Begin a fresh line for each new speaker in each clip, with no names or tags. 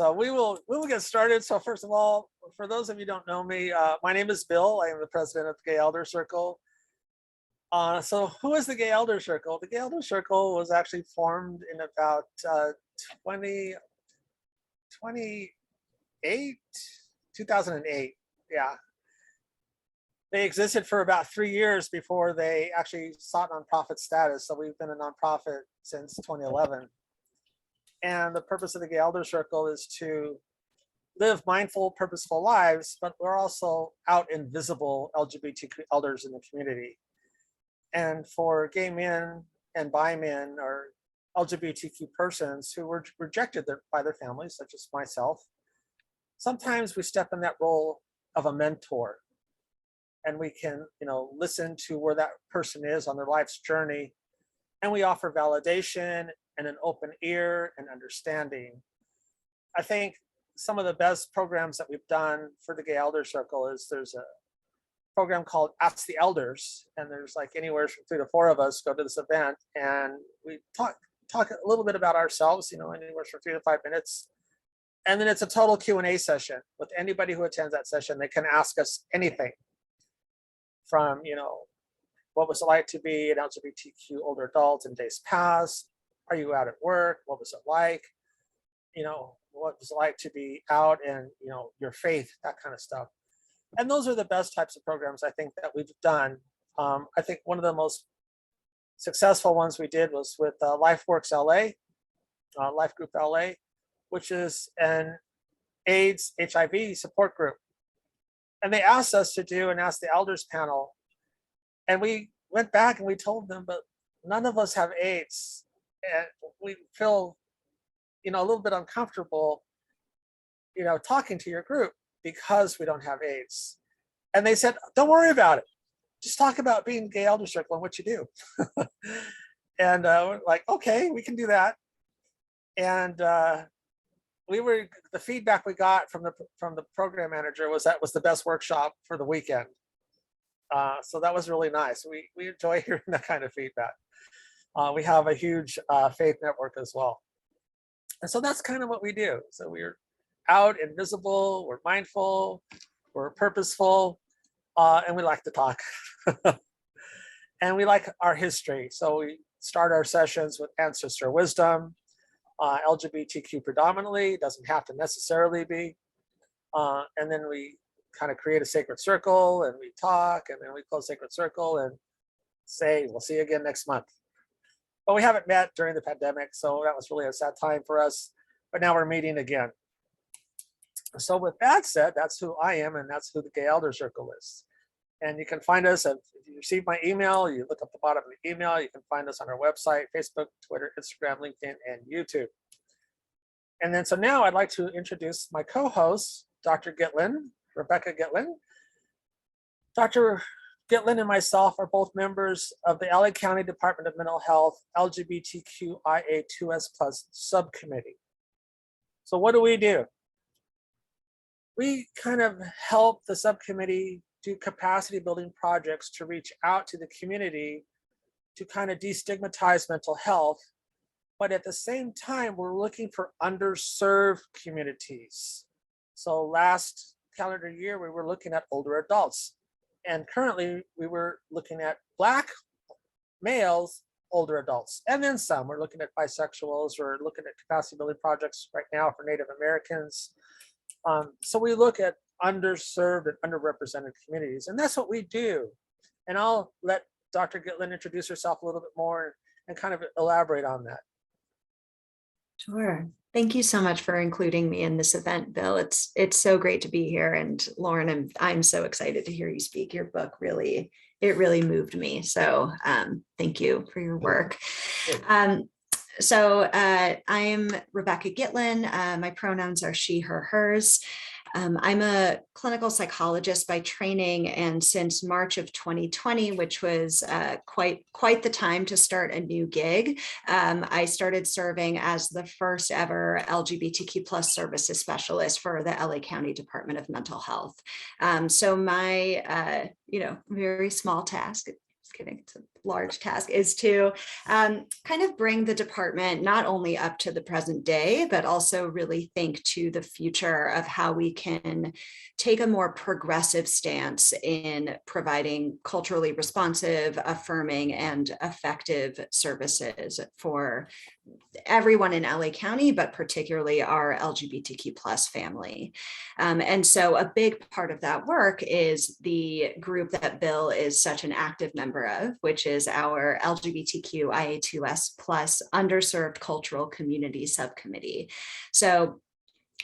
So we will get started. So first of all, for those of you who don't know me, my name is Bill. I am the president of the Gay Elder Circle. So who is the Gay Elder Circle? The Gay Elder Circle was actually formed in about 2008. Yeah, they existed for about 3 years before they actually sought nonprofit status. So we've been a nonprofit since 2011. And the purpose of the Gay Elder Circle is to live mindful, purposeful lives, but we're also out and visible LGBTQ elders in the community. And for gay men and bi men or LGBTQ persons who were rejected by their families, such as myself, sometimes we step in that role of a mentor, and we can, listen to where that person is on their life's journey, and we offer validation and an open ear and understanding. I think some of the best programs that we've done for the Gay Elder Circle is there's a program called Ask the Elders, and there's like anywhere from 3 to 4 of us go to this event, and we talk a little bit about ourselves, anywhere from 3 to 5 minutes. And then it's a total Q&A session with anybody who attends that session. They can ask us anything from, what was it like to be an LGBTQ older adult in days past? Are you out at work? What was it like? What was it like to be out and, your faith, that kind of stuff. And those are the best types of programs I think that we've done. I think one of the most successful ones we did was with LifeWorks LA, Life Group LA, which is an AIDS HIV support group. And they asked us to do and ask the elders panel. And we went back and we told them, but none of us have AIDS. And we feel, a little bit uncomfortable, talking to your group because we don't have AIDS. And they said, don't worry about it. Just talk about being Gay Elder Circle and what you do. And we're like, okay, we can do that. And the feedback we got from the program manager was that was the best workshop for the weekend. So that was really nice. We enjoy hearing that kind of feedback. We have a huge faith network as well. And so that's kind of what we do. So we're out and visible, we're mindful, we're purposeful, and we like to talk. And we like our history. So we start our sessions with ancestor wisdom, LGBTQ predominantly, doesn't have to necessarily be. And then we kind of create a sacred circle and we talk, and then we close sacred circle and say, we'll see you again next month. But we haven't met during the pandemic, so that was really a sad time for us. But now we're meeting again. So with that said, that's who I am, and that's who the Gay Elder Circle is. And you can find us, if you receive my email, you look up the bottom of the email, you can find us on our website, Facebook, Twitter, Instagram, LinkedIn, and YouTube. And then so now I'd like to introduce my co-host, Dr. Gitlin, Rebecca Gitlin. Dr. Gitlin and myself are both members of the LA County Department of Mental Health LGBTQIA2S+ subcommittee. So what do? We kind of help the subcommittee do capacity building projects to reach out to the community to kind of destigmatize mental health. But at the same time, we're looking for underserved communities. So last calendar year, we were looking at older adults. And currently, we were looking at Black males, older adults, and then some. We're looking at bisexuals. We're looking at capacity building projects right now for Native Americans. So we look at underserved and underrepresented communities, and that's what we do. And I'll let Dr. Gitlin introduce herself a little bit more and kind of elaborate on that.
Sure. Thank you so much for including me in this event, Bill. It's so great to be here. And Loren, I'm so excited to hear you speak. Your book really moved me. So thank you for your work. So I'm Rebecca Gitlin. My pronouns are she, her, hers. I'm a clinical psychologist by training, and since March of 2020, which was quite the time to start a new gig, I started serving as the first ever LGBTQ plus services specialist for the LA County Department of Mental Health. So my very small task, kidding, it's a large task, is to kind of bring the department not only up to the present day, but also really think to the future of how we can take a more progressive stance in providing culturally responsive, affirming, and effective services for everyone in LA County, but particularly our LGBTQ plus family. And so a big part of that work is the group that Bill is such an active member of, which is our LGBTQIA2S plus underserved cultural community subcommittee. So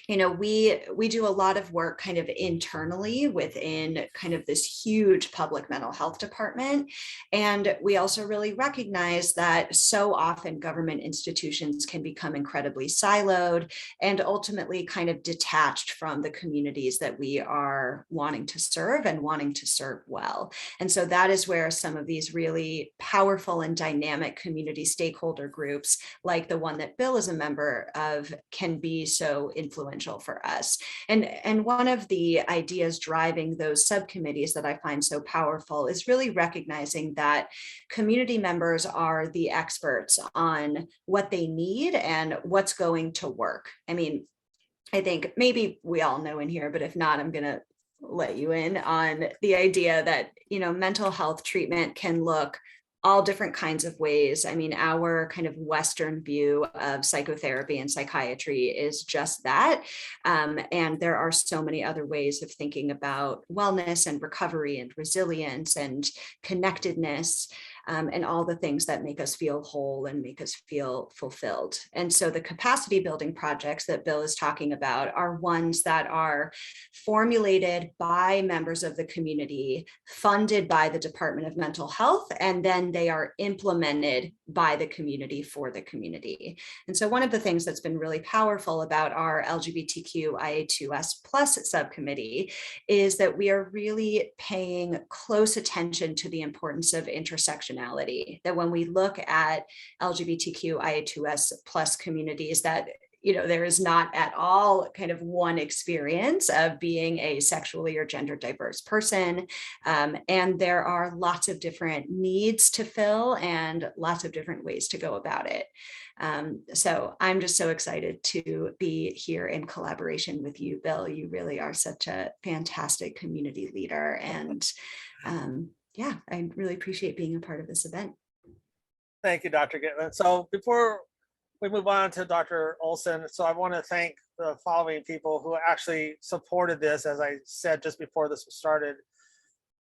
we do a lot of work kind of internally within kind of this huge public mental health department. And we also really recognize that so often government institutions can become incredibly siloed and ultimately kind of detached from the communities that we are wanting to serve and wanting to serve well. And so that is where some of these really powerful and dynamic community stakeholder groups, like the one that Bill is a member of, can be so influential for us. And one of the ideas driving those subcommittees that I find so powerful is really recognizing that community members are the experts on what they need and what's going to work. I mean, I think maybe we all know in here, but if not, I'm going to let you in on the idea that, mental health treatment can look all different kinds of ways. I mean, our kind of Western view of psychotherapy and psychiatry is just that. And there are so many other ways of thinking about wellness and recovery and resilience and connectedness. And all the things that make us feel whole and make us feel fulfilled. And so the capacity building projects that Bill is talking about are ones that are formulated by members of the community, funded by the Department of Mental Health, and then they are implemented by the community for the community. And so one of the things that's been really powerful about our LGBTQIA2S plus subcommittee is that we are really paying close attention to the importance of intersectionality. That when we look at LGBTQIA2S plus communities, that there is not at all kind of one experience of being a sexually or gender diverse person. And there are lots of different needs to fill and lots of different ways to go about it. So I'm just so excited to be here in collaboration with you, Bill. You really are such a fantastic community leader. And yeah, I really appreciate being a part of this event.
Thank you, Dr. Gitlin. So before we move on to Dr. Olson, so I want to thank the following people who actually supported this, as I said just before this was started.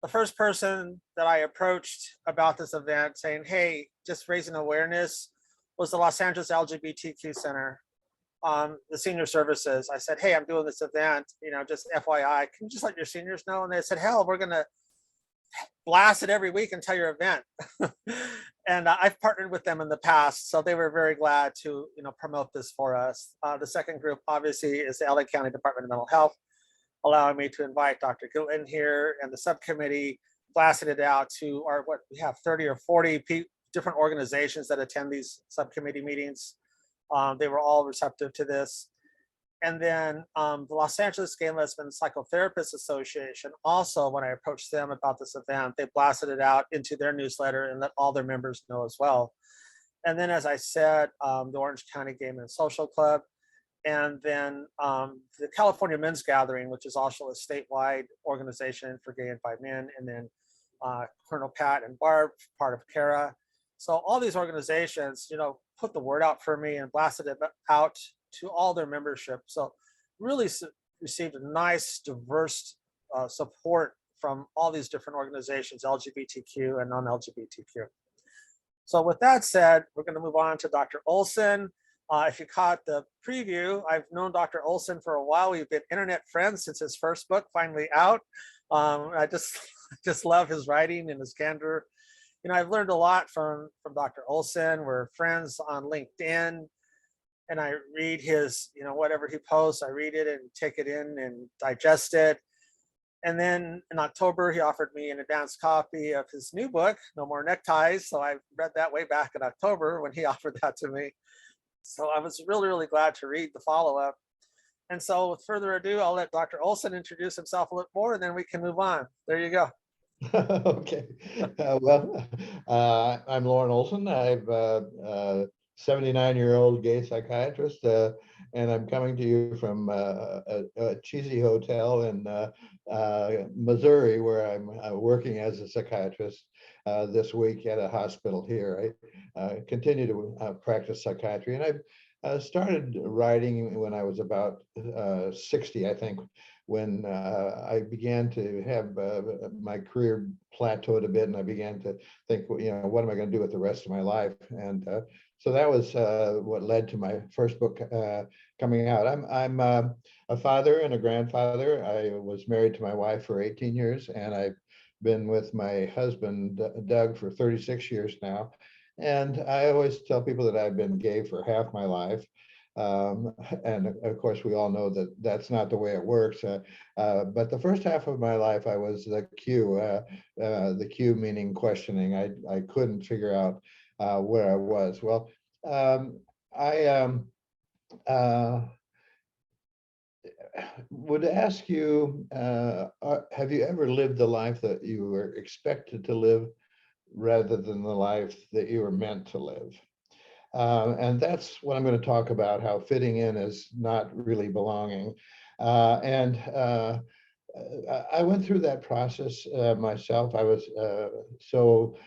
The first person that I approached about this event saying, hey, just raising awareness, was the Los Angeles LGBTQ Center, the senior services. I said, hey, I'm doing this event, just FYI, can you just let your seniors know? And they said, hell, we're going to blast it every week until your event. And I've partnered with them in the past, so they were very glad to promote this for us. The second group obviously is the LA County Department of Mental Health, allowing me to invite Dr. Gitlin here, and the subcommittee blasted it out to we have 30 or 40 different organizations that attend these subcommittee meetings. They were all receptive to this. And then the Los Angeles Gay and Lesbian Psychotherapists Association, also when I approached them about this event, they blasted it out into their newsletter and let all their members know as well. And then, as I said, the Orange County Gay Men's Social Club, and then the California Men's Gathering, which is also a statewide organization for gay and bi men, and then Colonel Pat and Barb, part of CARA. So all these organizations, put the word out for me and blasted it out to all their membership. So really received a nice, diverse support from all these different organizations, LGBTQ and non-LGBTQ. So with that said, we're going to move on to Dr. Olson. If you caught the preview, I've known Dr. Olson for a while. We've been internet friends since his first book finally out. I just love his writing and his candor. I've learned a lot from Dr. Olson. We're friends on LinkedIn. And I read his, whatever he posts, I read it and take it in and digest it. And then in October, he offered me an advanced copy of his new book, No More Neckties. So I read that way back in October when he offered that to me. So I was really, really glad to read the follow-up. And so with further ado, I'll let Dr. Olson introduce himself a little more, and then we can move on. There you go.
Okay. I'm Loren Olson. I'm a 79-year-old gay psychiatrist, and I'm coming to you from a cheesy hotel in Missouri, where I'm working as a psychiatrist this week at a hospital here. I continue to practice psychiatry, and I started writing when I was about 60, I think, when I began to have my career plateaued a bit, and I began to think, what am I going to do with the rest of my life? And so that was what led to my first book coming out. I'm a father and a grandfather. I was married to my wife for 18 years, and I've been with my husband, Doug, for 36 years now. And I always tell people that I've been gay for half my life. And of course, we all know that that's not the way it works. But the first half of my life, I was the Q meaning questioning. I couldn't figure out where I was. Well, I would ask you, have you ever lived the life that you were expected to live rather than the life that you were meant to live? And that's what I'm going to talk about, how fitting in is not really belonging. I went through that process myself. I was so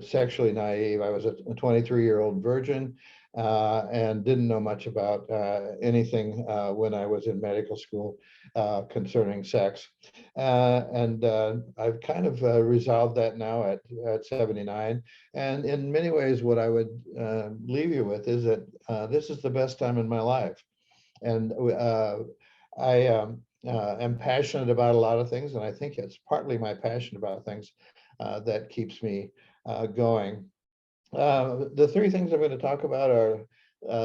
sexually naive. I was a 23-year-old virgin and didn't know much about anything when I was in medical school concerning sex. I've kind of resolved that now at 79. And in many ways, what I would leave you with is that this is the best time in my life. And I am passionate about a lot of things, and I think it's partly my passion about things that keeps me going. The three things I'm going to talk about are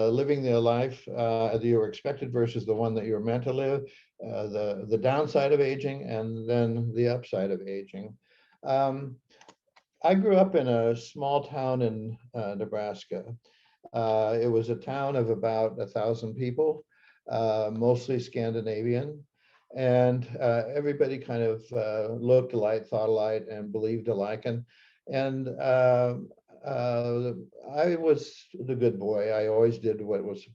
living the life that you were expected versus the one that you were meant to live, the downside of aging, and then the upside of aging. I grew up in a small town in Nebraska. It was a town of about 1,000 people, mostly Scandinavian. And everybody kind of looked alike, thought alike, and believed alike. And I was the good boy. I always did what was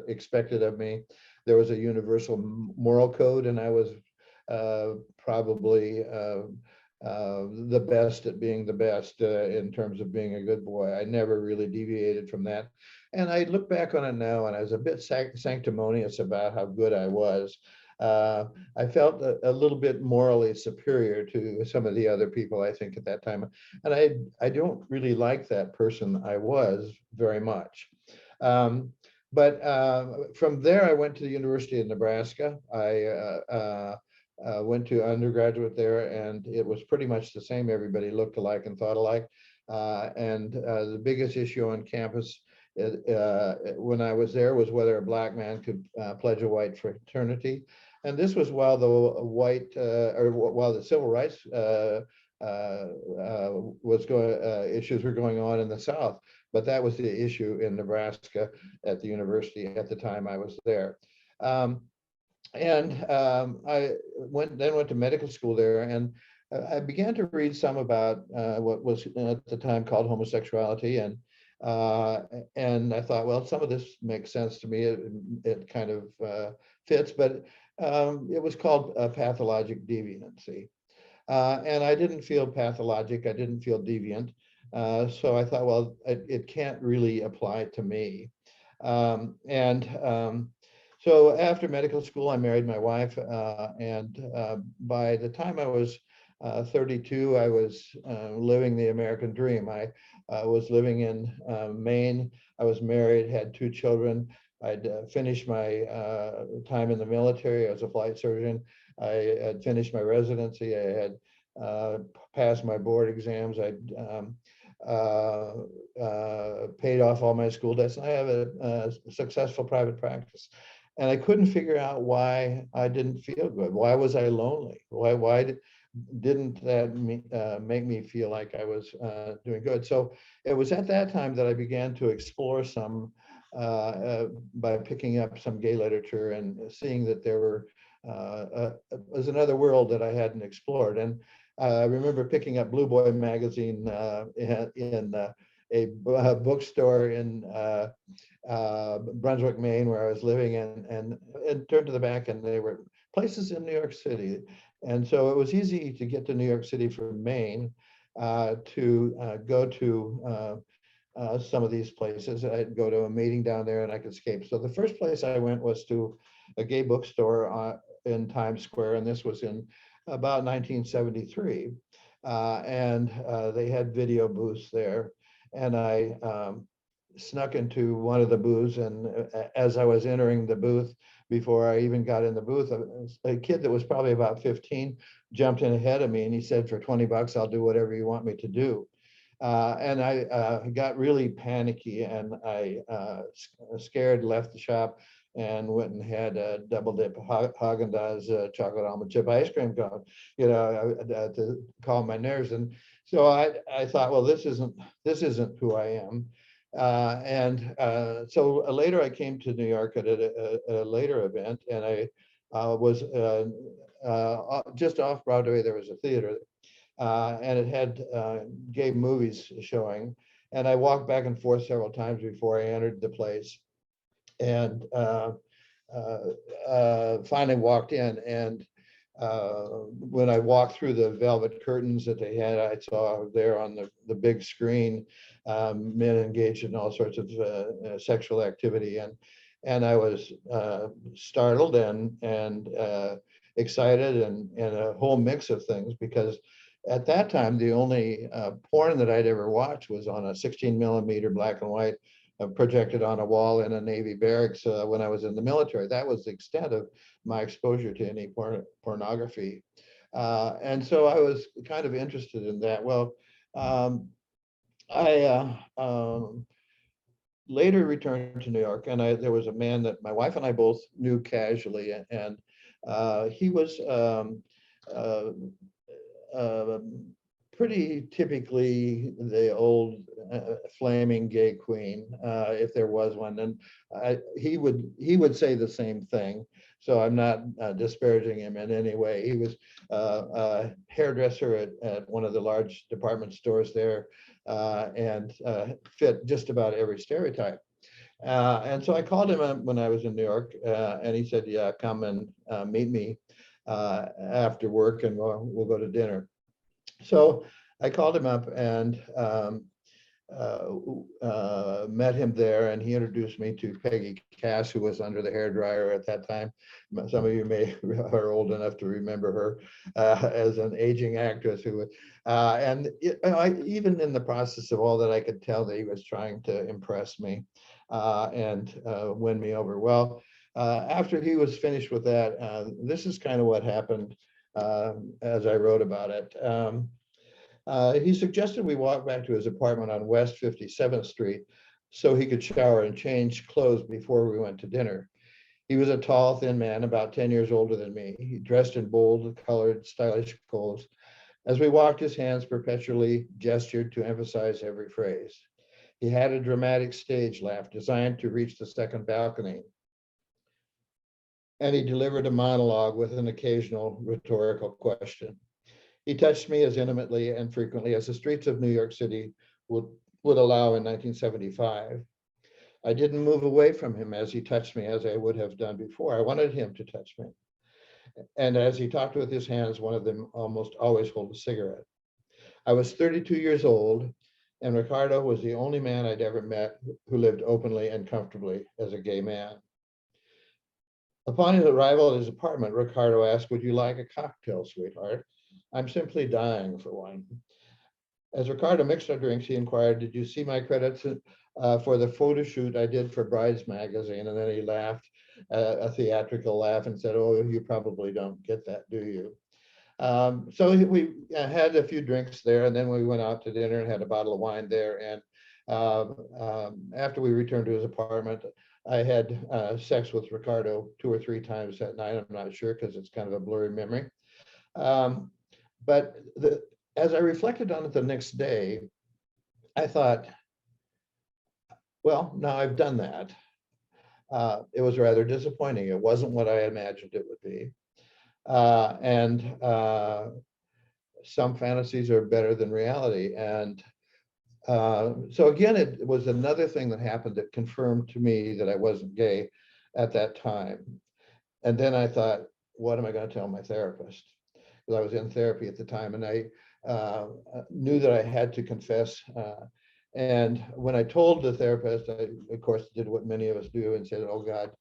expected of me. There was a universal moral code, and I was probably the best at being the best in terms of being a good boy. I never really deviated from that. And I look back on it now, and I was a bit sanctimonious about how good I was. I felt a little bit morally superior to some of the other people, I think, at that time. And I don't really like that person I was very much. But from there, I went to the University of Nebraska. I went to undergraduate there, and it was pretty much the same. Everybody looked alike and thought alike. The biggest issue on campus when I was there was whether a Black man could pledge a white fraternity. And this was while the while the civil rights issues were going on in the South. But that was the issue in Nebraska at the university at the time I was there. I went to medical school there, and I began to read some about what was at the time called homosexuality, and I thought, well, some of this makes sense to me. It kind of fits, but it was called pathologic deviancy, and I didn't feel pathologic. I didn't feel deviant, so I thought, well, it can't really apply to me, so after medical school, I married my wife, and by the time I was 32, I was living the American dream. I was living in Maine. I was married, had 2 children. I'd finished my time in the military as a flight surgeon. I had finished my residency. I had passed my board exams. I'd paid off all my school debts. I have a successful private practice. And I couldn't figure out why I didn't feel good. Why was I lonely? Why didn't that make me feel like I was doing good? So it was at that time that I began to explore some by picking up some gay literature and seeing that there was another world that I hadn't explored. And I remember picking up Blue Boy magazine in a bookstore in Brunswick, Maine, where I was living, and turned to the back, and they were places in New York City. And so it was easy to get to New York City from Maine to go to some of these places. I'd go to a meeting down there and I could escape. So the first place I went was to a gay bookstore in Times Square, and this was in about 1973. And they had video booths there. And I snuck into one of the booths, and as I was entering the booth, before I even got in the booth, a kid that was probably about 15 jumped in ahead of me, and he said, "For 20 bucks, I'll do whatever you want me to do." And I got really panicky, and I scared, left the shop, and went and had a double dip Haagen-Dazs chocolate almond chip ice cream cone, to calm my nerves. And so I thought, well, this isn't who I am. So later I came to New York at a later event, and I was just off Broadway. There was a theater, and it had gay movies showing. And I walked back and forth several times before I entered the place, and finally walked in. And when I walked through the velvet curtains that they had, I saw there on the big screen men engaged in all sorts of sexual activity, and I was startled and excited and a whole mix of things, because at that time the only porn that I'd ever watched was on a 16mm black and white projected on a wall in a Navy barracks when I was in the military. That was the extent of my exposure to any pornography. And so I was kind of interested in that. Well, I later returned to New York, and there was a man that my wife and I both knew casually, and he was pretty typically the old flaming gay queen, if there was one. And he would say the same thing. So I'm not disparaging him in any way. He was a hairdresser at one of the large department stores there, and fit just about every stereotype. And so I called him up when I was in New York, and he said, "Yeah, come and meet me after work, and we'll go to dinner." So I called him up and met him there, and he introduced me to Peggy Cass, who was under the hairdryer at that time. Some of you may are old enough to remember her as an aging actress who, even in the process of all that, I could tell that he was trying to impress me and win me over. Well, after he was finished with that, this is kind of what happened as I wrote about it. He suggested we walk back to his apartment on West 57th Street so he could shower and change clothes before we went to dinner. He was a tall, thin man, about 10 years older than me. He dressed in bold, colored, stylish clothes. As we walked, his hands perpetually gestured to emphasize every phrase. He had a dramatic stage laugh designed to reach the second balcony. And he delivered a monologue with an occasional rhetorical question. He touched me as intimately and frequently as the streets of New York City would allow in 1975. I didn't move away from him as he touched me as I would have done before. I wanted him to touch me. And as he talked with his hands, one of them almost always held a cigarette. I was 32 years old, and Ricardo was the only man I'd ever met who lived openly and comfortably as a gay man. Upon his arrival at his apartment, Ricardo asked, "Would you like a cocktail, sweetheart? I'm simply dying for one." As Ricardo mixed our drinks, he inquired, "Did you see my credits for the photo shoot I did for Brides magazine?" And then he laughed, a theatrical laugh, and said, "Oh, you probably don't get that, do you?" So we had a few drinks there, and then we went out to dinner and had a bottle of wine there. And after we returned to his apartment, I had sex with Ricardo 2 or 3 times that night. I'm not sure because it's kind of a blurry memory. But as I reflected on it the next day, I thought, well, now I've done that. It was rather disappointing. It wasn't what I imagined it would be. some fantasies are better than reality. And so again, it was another thing that happened that confirmed to me that I wasn't gay at that time. And then I thought, what am I going to tell my therapist? Because I was in therapy at the time, and I knew that I had to confess. And when I told the therapist, I, of course, did what many of us do and said, oh God,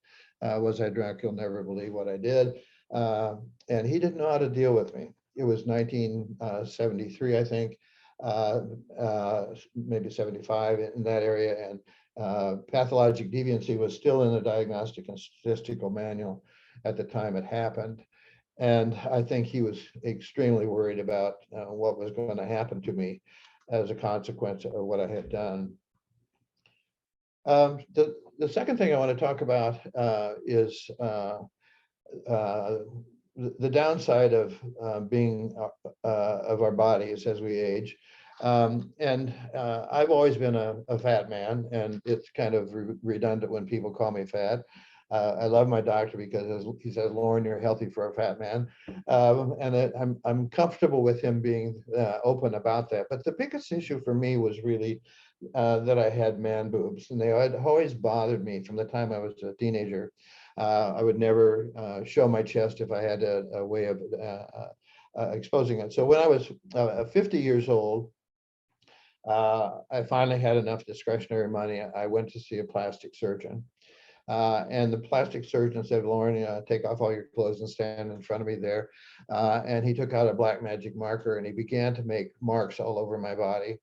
was I drunk? You'll never believe what I did. And he didn't know how to deal with me. It was 1973, I think, maybe 75 in that area. And pathologic deviancy was still in the Diagnostic and Statistical Manual at the time it happened. And I think he was extremely worried about what was going to happen to me as a consequence of what I had done. The second thing I want to talk about is the downside of being of our bodies as we age. And I've always been a fat man, and it's kind of redundant when people call me fat. I love my doctor because he says, Loren, you're healthy for a fat man. And I'm comfortable with him being open about that. But the biggest issue for me was really that I had man boobs, and they had always bothered me from the time I was a teenager. I would never show my chest if I had a way of exposing it. So when I was 50 years old, I finally had enough discretionary money. I went to see a plastic surgeon. And the plastic surgeon said, Loren, take off all your clothes and stand in front of me there. And he took out a black magic marker and he began to make marks all over my body.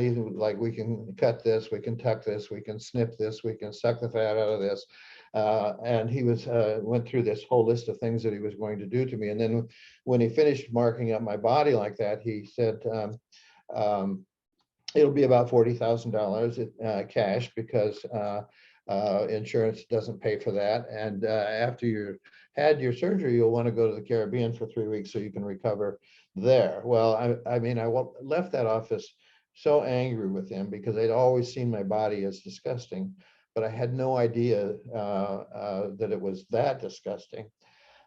He's like, we can cut this, we can tuck this, we can snip this, we can suck the fat out of this. And he went through this whole list of things that he was going to do to me. And then when he finished marking up my body like that, he said, it'll be about $40,000 cash because insurance doesn't pay for that. And after you had your surgery, you'll want to go to the Caribbean for 3 weeks so you can recover there. Well, I mean, I left that office so angry with him because I'd always seen my body as disgusting, but I had no idea that it was that disgusting.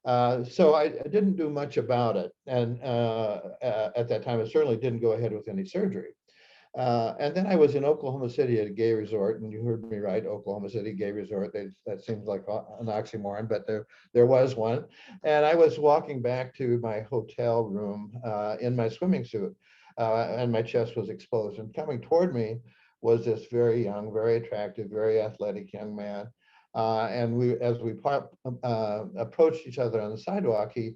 So I didn't do much about it. And at that time, I certainly didn't go ahead with any surgery. And then I was in Oklahoma City at a gay resort, and you heard me right, Oklahoma City gay resort. That seems like an oxymoron, but there was one. And I was walking back to my hotel room in my swimming suit, and my chest was exposed. And coming toward me was this very young, very attractive, very athletic young man. And as we approached each other on the sidewalk, he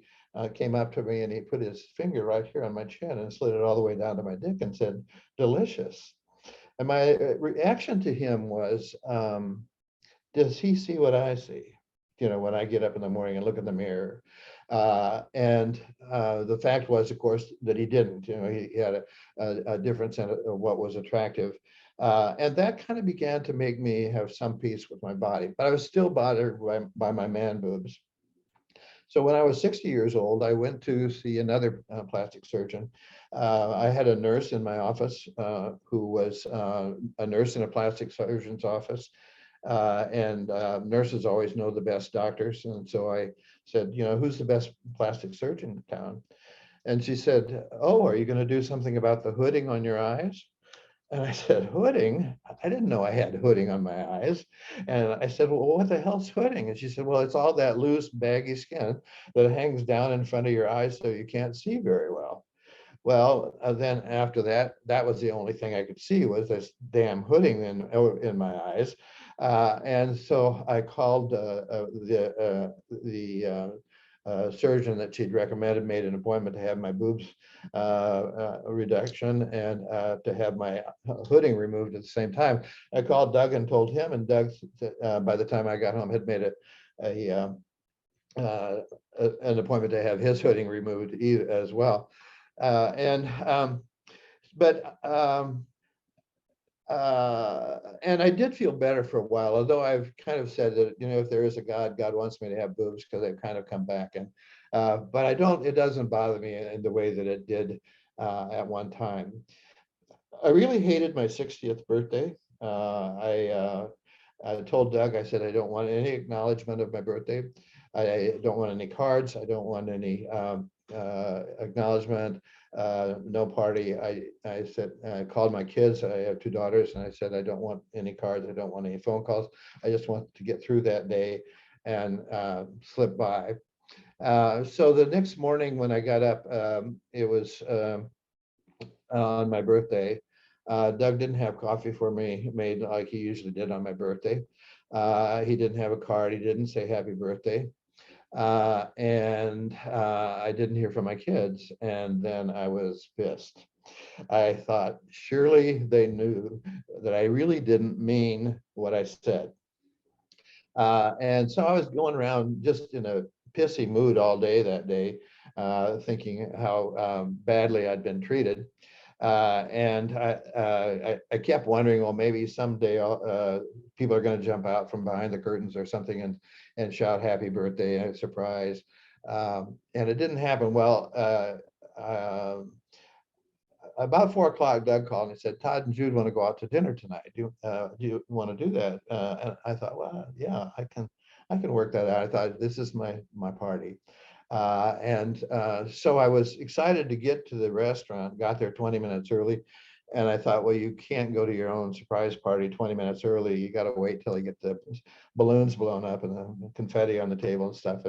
came up to me and he put his finger right here on my chin and slid it all the way down to my dick and said, delicious. And my reaction to him was, does he see what I see? You know, when I get up in the morning and look in the mirror. And the fact was, of course, that he didn't. You know, he had a different sense of what was attractive. And that kind of began to make me have some peace with my body. But I was still bothered by my man boobs. So when I was 60 years old, I went to see another plastic surgeon. I had a nurse in my office who was a nurse in a plastic surgeon's office. And nurses always know the best doctors. And so I said, you know, who's the best plastic surgeon in town? And she said, oh, are you going to do something about the hooding on your eyes? And I said, hooding? I didn't know I had hooding on my eyes. And I said, well, what the hell's hooding? And she said, well, it's all that loose, baggy skin that hangs down in front of your eyes so you can't see very well. Well, then after that, that was the only thing I could see was this damn hooding in my eyes. And so I called the surgeon that she'd recommended, made an appointment to have my boobs reduction and to have my hooding removed at the same time. I called Doug and told him, and Doug, by the time I got home, had made an appointment to have his hooding removed as well. And I did feel better for a while, although I've kind of said that, you know, if there is a God, God wants me to have boobs because they've kind of come back. And but it doesn't bother me in the way that it did at one time. I really hated my 60th birthday. I told Doug, I said, I don't want any acknowledgement of my birthday. I don't want any cards. I don't want any acknowledgement, no party. I said, I called my kids. I have two daughters, and I said, I don't want any cards. I don't want any phone calls. I just want to get through that day and slip by. So the next morning when I got up, it was on my birthday. Doug didn't have coffee for me made like he usually did on my birthday. He didn't have a card. He didn't say happy birthday. And I didn't hear from my kids. And then I was pissed. I thought, surely they knew that I really didn't mean what I said. And so I was going around just in a pissy mood all day that day, thinking how badly I'd been treated. And I kept wondering, well, maybe someday people are going to jump out from behind the curtains or something and shout happy birthday and a surprise. And it didn't happen. Well, about 4 o'clock, Doug called and he said, Todd and Jude want to go out to dinner tonight. Do you want to do that? And I thought, well, yeah, I can work that out. I thought, this is my party. So I was excited to get to the restaurant, got there 20 minutes early. And I thought, well, you can't go to your own surprise party 20 minutes early. You got to wait till you get the balloons blown up and the confetti on the table and stuff.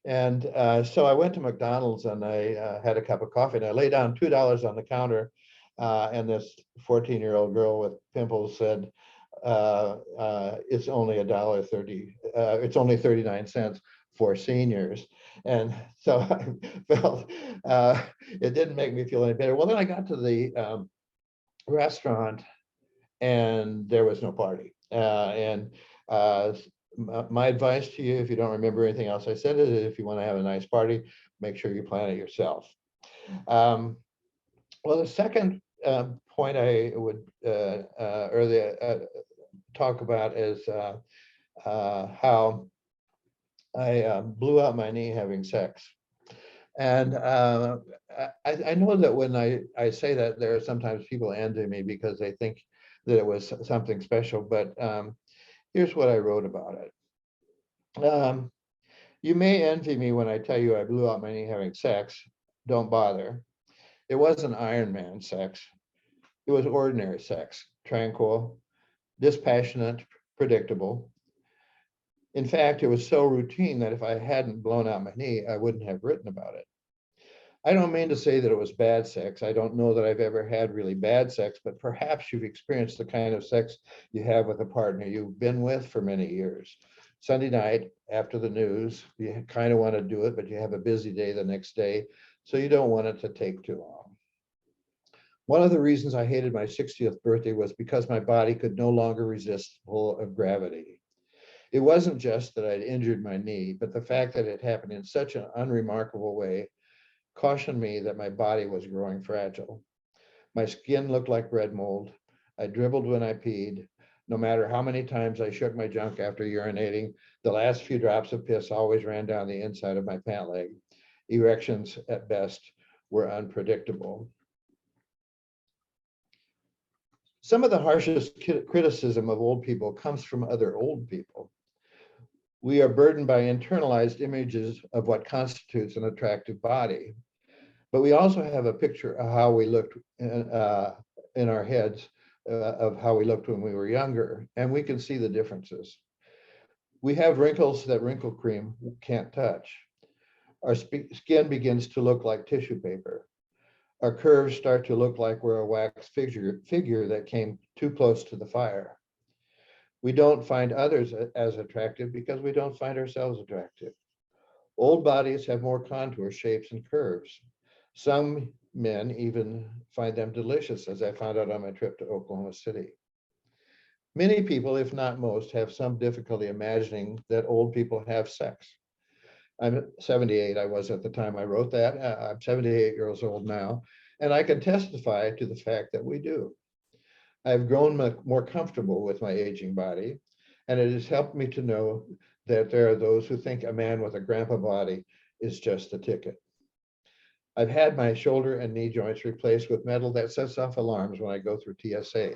And so I went to McDonald's and I had a cup of coffee and I laid down $2 on the counter. And this 14-year-old girl with pimples said, it's only $1.30. It's only 39 cents for seniors. And so I felt it didn't make me feel any better. Well, then I got to the restaurant and there was no party. My advice to you, if you don't remember anything else I said, is if you want to have a nice party, make sure you plan it yourself. Well, the second point I would talk about is how I blew out my knee having sex. And I know that when I say that, there are sometimes people envy me because they think that it was something special, but here's what I wrote about it. You may envy me when I tell you I blew out my knee having sex. Don't bother. It wasn't Iron Man sex. It was ordinary sex, tranquil, dispassionate, predictable. In fact, it was so routine that if I hadn't blown out my knee, I wouldn't have written about it. I don't mean to say that it was bad sex. I don't know that I've ever had really bad sex, but perhaps you've experienced the kind of sex you have with a partner you've been with for many years. Sunday night after the news, you kind of want to do it, but you have a busy day the next day, so you don't want it to take too long. One of the reasons I hated my 60th birthday was because my body could no longer resist the pull of gravity. It wasn't just that I'd injured my knee, but the fact that it happened in such an unremarkable way cautioned me that my body was growing fragile. My skin looked like bread mold. I dribbled when I peed. No matter how many times I shook my junk after urinating, the last few drops of piss always ran down the inside of my pant leg. Erections, at best, were unpredictable. Some of the harshest criticism of old people comes from other old people. We are burdened by internalized images of what constitutes an attractive body. But we also have a picture of how we looked in our heads of how we looked when we were younger, and we can see the differences. We have wrinkles that wrinkle cream can't touch. Our skin begins to look like tissue paper. Our curves start to look like we're a wax figure that came too close to the fire. We don't find others as attractive because we don't find ourselves attractive. Old bodies have more contour, shapes, and curves. Some men even find them delicious, as I found out on my trip to Oklahoma City. Many people, if not most, have some difficulty imagining that old people have sex. I'm 78, I was at the time I wrote that. I'm 78 years old now, and I can testify to the fact that we do. I've grown more comfortable with my aging body, and it has helped me to know that there are those who think a man with a grandpa body is just a ticket. I've had my shoulder and knee joints replaced with metal that sets off alarms when I go through TSA.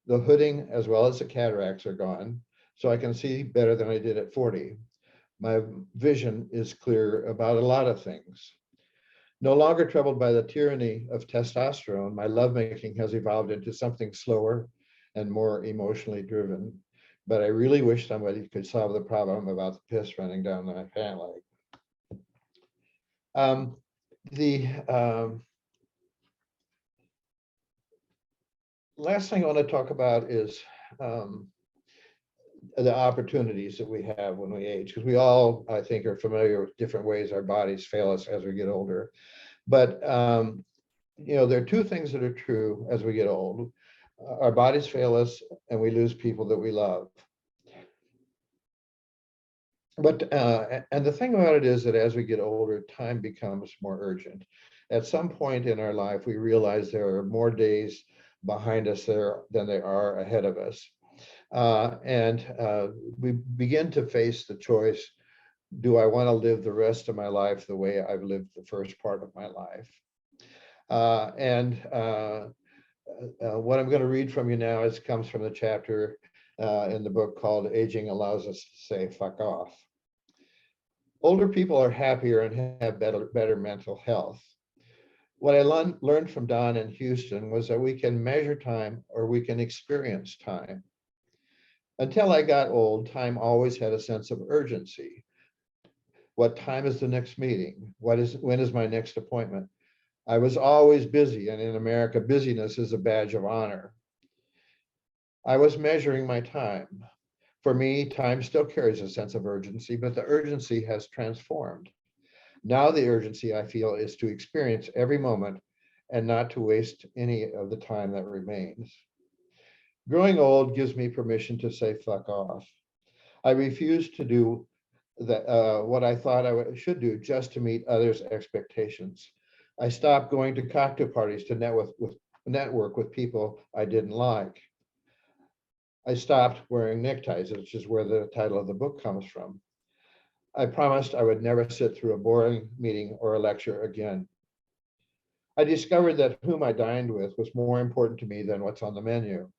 The hooding as well as the cataracts are gone, so I can see better than I did at 40. My vision is clear about a lot of things. No longer troubled by the tyranny of testosterone, my lovemaking has evolved into something slower and more emotionally driven. But I really wish somebody could solve the problem about the piss running down my pant leg. The last thing I want to talk about is the opportunities that we have when we age, because we all, I think, are familiar with different ways our bodies fail us as we get older. But there are two things that are true as we get old. Our bodies fail us, and we lose people that we love. But and the thing about it is that as we get older, time becomes more urgent. At some point in our life, we realize there are more days behind us than there are ahead of us. And we begin to face the choice, do I want to live the rest of my life the way I've lived the first part of my life? What I'm going to read from you now comes from the chapter in the book called Aging Allows Us to Say Fuck Off. Older people are happier and have better mental health. What I learned from Don in Houston was that we can measure time or we can experience time. Until I got old, time always had a sense of urgency. What time is the next meeting? When is my next appointment? I was always busy, and in America, busyness is a badge of honor. I was measuring my time. For me, time still carries a sense of urgency, but the urgency has transformed. Now the urgency I feel is to experience every moment and not to waste any of the time that remains. Growing old gives me permission to say fuck off. I refuse to do what I thought I should do just to meet others' expectations. I stopped going to cocktail parties to network with people I didn't like. I stopped wearing neckties, which is where the title of the book comes from. I promised I would never sit through a boring meeting or a lecture again. I discovered that whom I dined with was more important to me than what's on the menu.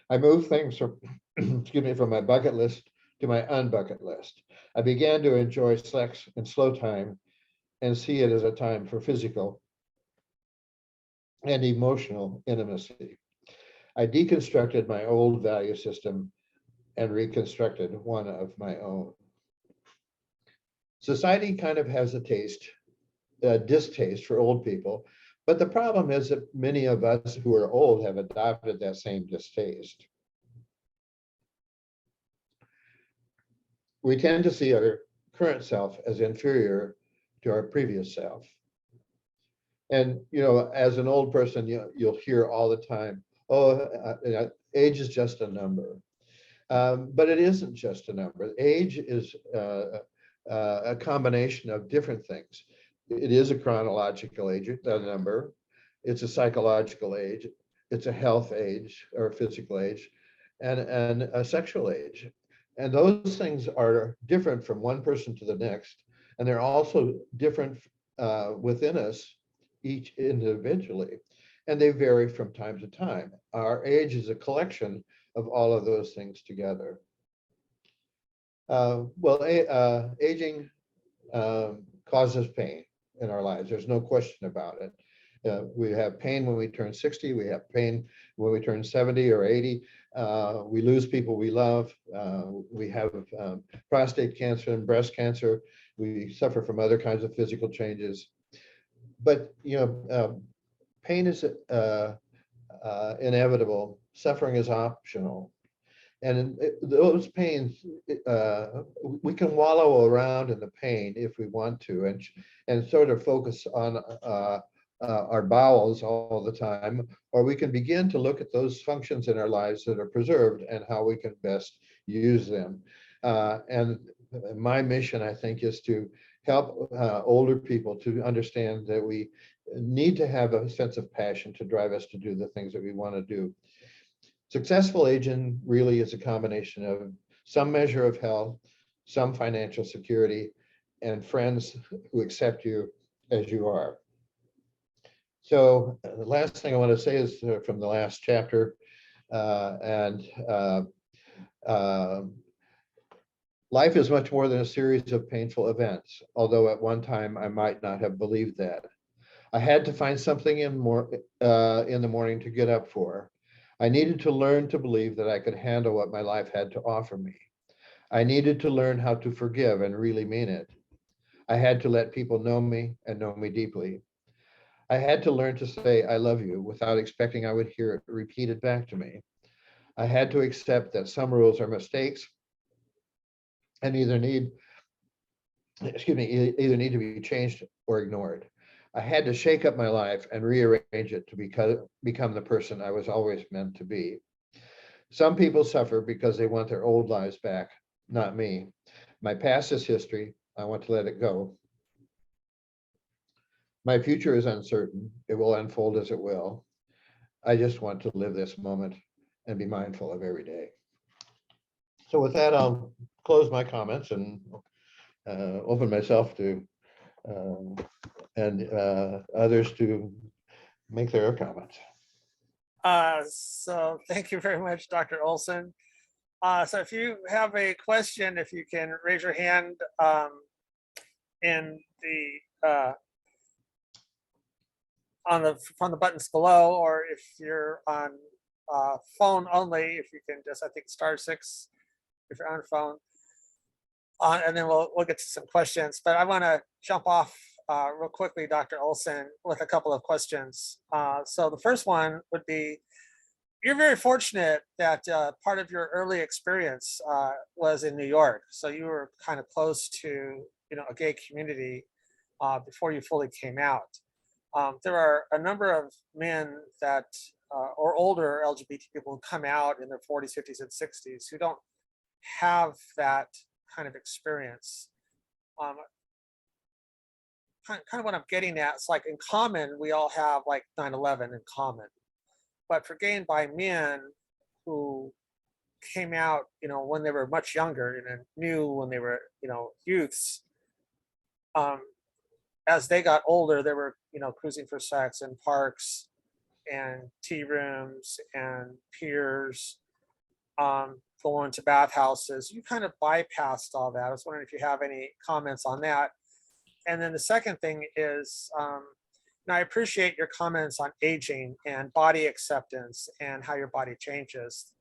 I moved things from, from my bucket list to my unbucket list. I began to enjoy sex and slow time and see it as a time for physical and emotional intimacy. I deconstructed my old value system and reconstructed one of my own. Society kind of has a distaste for old people, but the problem is that many of us who are old have adopted that same distaste. We tend to see our current self as inferior to our previous self. And, as an old person, you'll hear all the time, age is just a number. But it isn't just a number. Age is a combination of different things. It is a chronological age, a number. It's a psychological age. It's a health age or physical age, and a sexual age. And those things are different from one person to the next. And they're also different within us, each individually. And they vary from time to time. Our age is a collection of all of those things together. Aging causes pain in our lives. There's no question about it. We have pain when we turn 60. We have pain when we turn 70 or 80. We lose people we love. We have prostate cancer and breast cancer. We suffer from other kinds of physical changes. But, pain is inevitable. Suffering is optional. And those pains, we can wallow around in the pain if we want to, and sort of focus on our bowels all the time, or we can begin to look at those functions in our lives that are preserved and how we can best use them. And my mission, I think, is to help older people to understand that we need to have a sense of passion to drive us to do the things that we want to do. Successful aging really is a combination of some measure of health, some financial security, and friends who accept you as you are. So the last thing I want to say is from the last chapter, Life is much more than a series of painful events, although at one time I might not have believed that. I had to find something in the morning to get up for. I needed to learn to believe that I could handle what my life had to offer me. I needed to learn how to forgive and really mean it. I had to let people know me and know me deeply. I had to learn to say, I love you, without expecting I would hear it repeated back to me. I had to accept that some rules are mistakes and either need to be changed or ignored. I had to shake up my life and rearrange it to become the person I was always meant to be. Some people suffer because they want their old lives back, not me. My past is history. I want to let it go. My future is uncertain. It will unfold as it will. I just want to live this moment and be mindful of every day. So with that, I'll close my comments and open myself to others to make their comments.
So thank you very much, Dr. Olson. So if you have a question, if you can raise your hand in the from the buttons below, or if you're on phone only, if you can just, I think, *6 if you're on phone. And then we'll get to some questions. But I want to jump off real quickly, Dr. Olson, with a couple of questions. So the first one would be, you're very fortunate that part of your early experience was in New York. So you were kind of close to, a gay community before you fully came out. There are a number of men that, or older LGBT people who come out in their 40s, 50s, and 60s who don't have that kind of experience. Kind of what I'm getting at, it's like in common, we all have like 9/11 in common. But for gay and bi men who came out, when they were much younger and knew when they were, youths, as they got older, they were, cruising for sex in parks and tea rooms and piers, going to bathhouses. You kind of bypassed all that. I was wondering if you have any comments on that. And then the second thing is, I appreciate your comments on aging and body acceptance and how your body changes.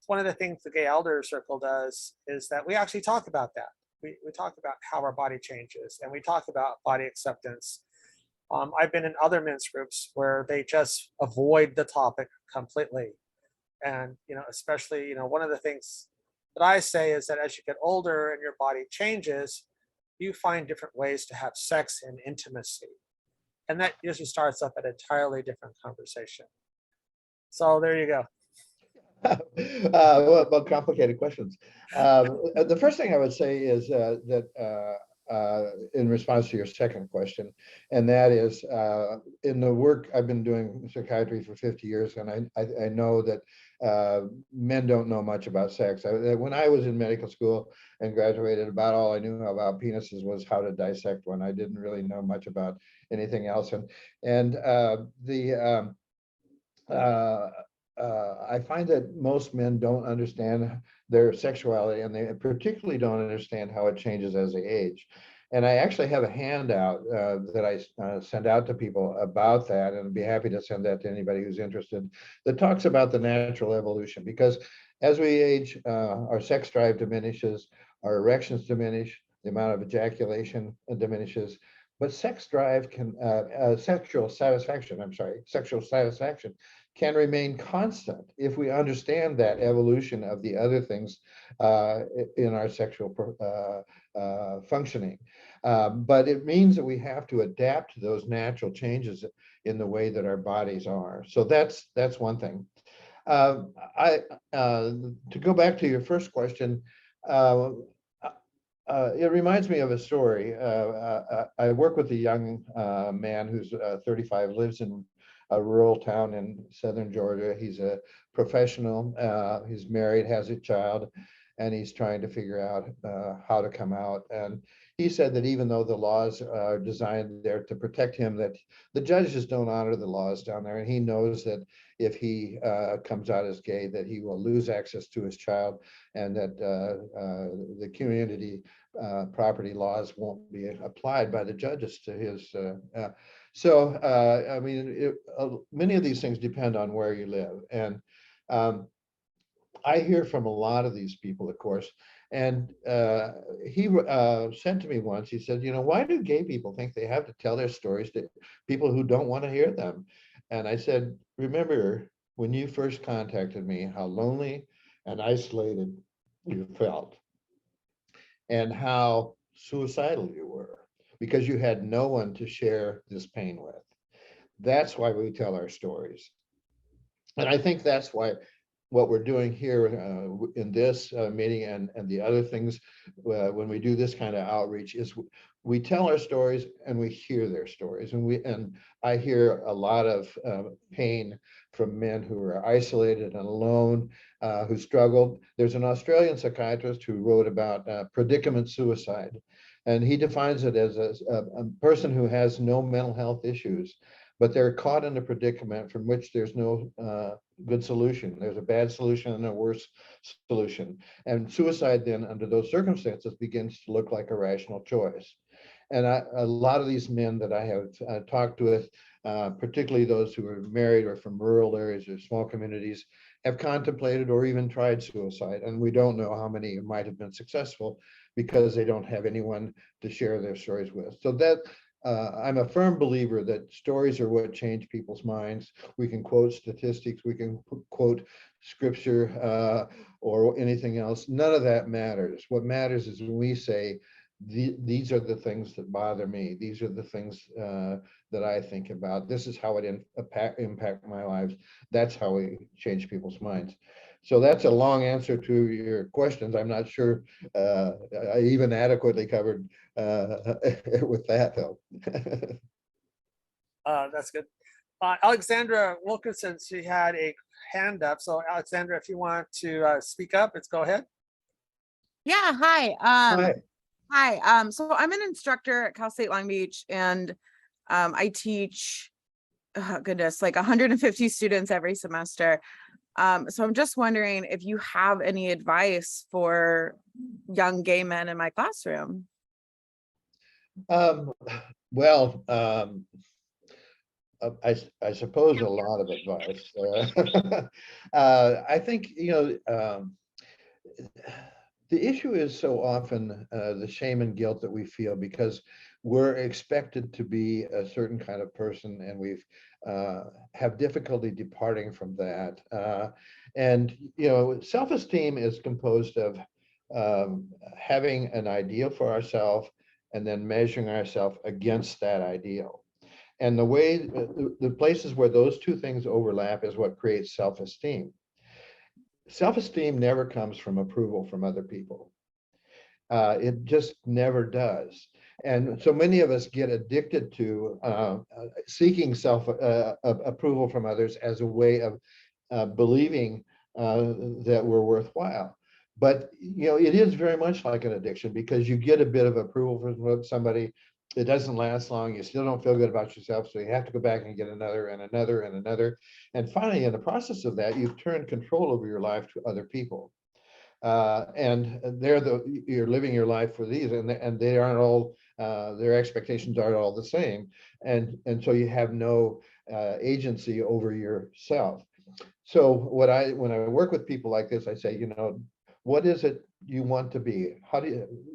One of the things the Gay Elder Circle does is that we actually talk about that. We talk about how our body changes, and we talk about body acceptance. I've been in other men's groups where they just avoid the topic completely. And, especially, one of the things that I say is that as you get older and your body changes, you find different ways to have sex and intimacy. And that usually starts up an entirely different conversation. So there you go.
Well, complicated questions. The first thing I would say is that in response to your second question, and that is in the work I've been doing psychiatry for 50 years, and I know that men don't know much about sex. When I was in medical school and graduated, about all I knew about penises was how to dissect one. I didn't really know much about anything else. I find that most men don't understand their sexuality, and they particularly don't understand how it changes as they age. And I actually have a handout that I send out to people about that, and I'd be happy to send that to anybody who's interested, that talks about the natural evolution. Because as we age, our sex drive diminishes, our erections diminish, the amount of ejaculation diminishes, but sexual satisfaction can remain constant if we understand that evolution of the other things in our sexual functioning. But it means that we have to adapt to those natural changes in the way that our bodies are. So that's one thing. To go back to your first question, it reminds me of a story. I work with a young man who's 35, lives in a rural town in southern Georgia. He's a professional. He's married, has a child, and he's trying to figure out how to come out. And he said that even though the laws are designed there to protect him, that the judges don't honor the laws down there, and he knows that if he comes out as gay, that he will lose access to his child, and that the community property laws won't be applied by the judges to his. I mean, many of these things depend on where you live. And I hear from a lot of these people, of course, and he said to me once, he said, you know, why do gay people think they have to tell their stories to people who don't want to hear them? And I said, remember when you first contacted me, how lonely and isolated you felt, and how suicidal you were, because you had no one to share this pain with. That's why we tell our stories. And I think that's why what we're doing here in this meeting and the other things when we do this kind of outreach is we tell our stories and we hear their stories. And I hear a lot of pain from men who are isolated and alone, who struggled. There's an Australian psychiatrist who wrote about predicament suicide. And he defines it as a person who has no mental health issues, but they're caught in a predicament from which there's no good solution. There's a bad solution and a worse solution. And suicide then, under those circumstances, begins to look like a rational choice. And a lot of these men that I have talked with, particularly those who are married or from rural areas or small communities, have contemplated or even tried suicide. And we don't know how many might have been successful because they don't have anyone to share their stories with. So that I'm a firm believer that stories are what change people's minds. We can quote statistics, we can quote scripture or anything else. None of that matters. What matters is when we say, these are the things that bother me. These are the things that I think about. This is how it impact my lives. That's how we change people's minds. So that's a long answer to your questions. I'm not sure I even adequately covered with that, though.
That's good. Alexandra Wilkinson, she had a hand up. So Alexandra, if you want to speak up, let's go ahead.
Yeah, hi.
Hi.
Hi. So I'm an instructor at Cal State Long Beach, and I teach, oh goodness, like 150 students every semester. So I'm just wondering if you have any advice for young gay men in my classroom.
Well, I suppose a lot of advice. I think, you know, the issue is so often the shame and guilt that we feel because we're expected to be a certain kind of person, and we've have difficulty departing from that. And you know, self-esteem is composed of having an ideal for ourselves and then measuring ourselves against that ideal. And the way, the places where those two things overlap is what creates self-esteem. Self-esteem never comes from approval from other people. It just never does. And so many of us get addicted to seeking self approval from others as a way of believing that we're worthwhile. But you know, it is very much like an addiction because you get a bit of approval from somebody. It doesn't last long. You still don't feel good about yourself, so you have to go back and get another and another and another. And finally, in the process of that, you've turned control over your life to other people. And you're living your life for these, and they aren't all their expectations aren't all the same, and so you have no agency over yourself. So when I work with people like this, I say, you know, what is it you want to be?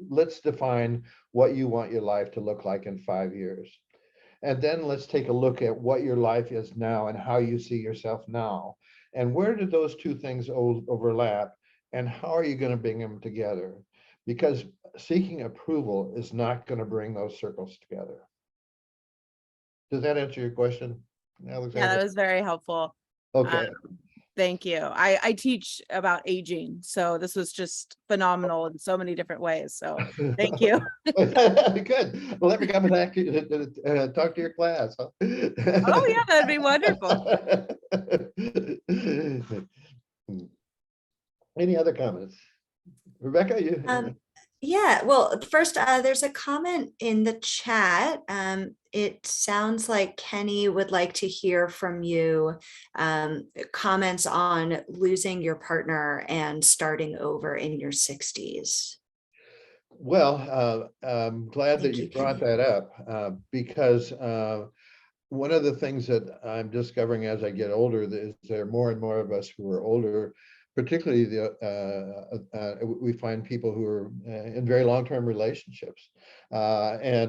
Let's define what you want your life to look like in 5 years. And then let's take a look at what your life is now and how you see yourself now. And where do those two things overlap? And how are you going to bring them together? Because seeking approval is not going to bring those circles together. Does that answer your question, Alexander?
Yeah, that was very helpful.
Okay.
Thank you. I teach about aging, so this was just phenomenal in so many different ways. So thank you.
Good. Well, let me come back to talk to your class. Huh?
Oh yeah, that'd be wonderful.
Any other comments? Rebecca, you.
Yeah, well, first, there's a comment in the chat. It sounds like Kenny would like to hear from you, comments on losing your partner and starting over in your 60s.
Well, I'm glad that
Thank
you
you,
brought
Kenny.
that up because one of the things that I'm discovering as I get older is there are more and more of us who are older, particularly we find people who are in very long-term relationships. I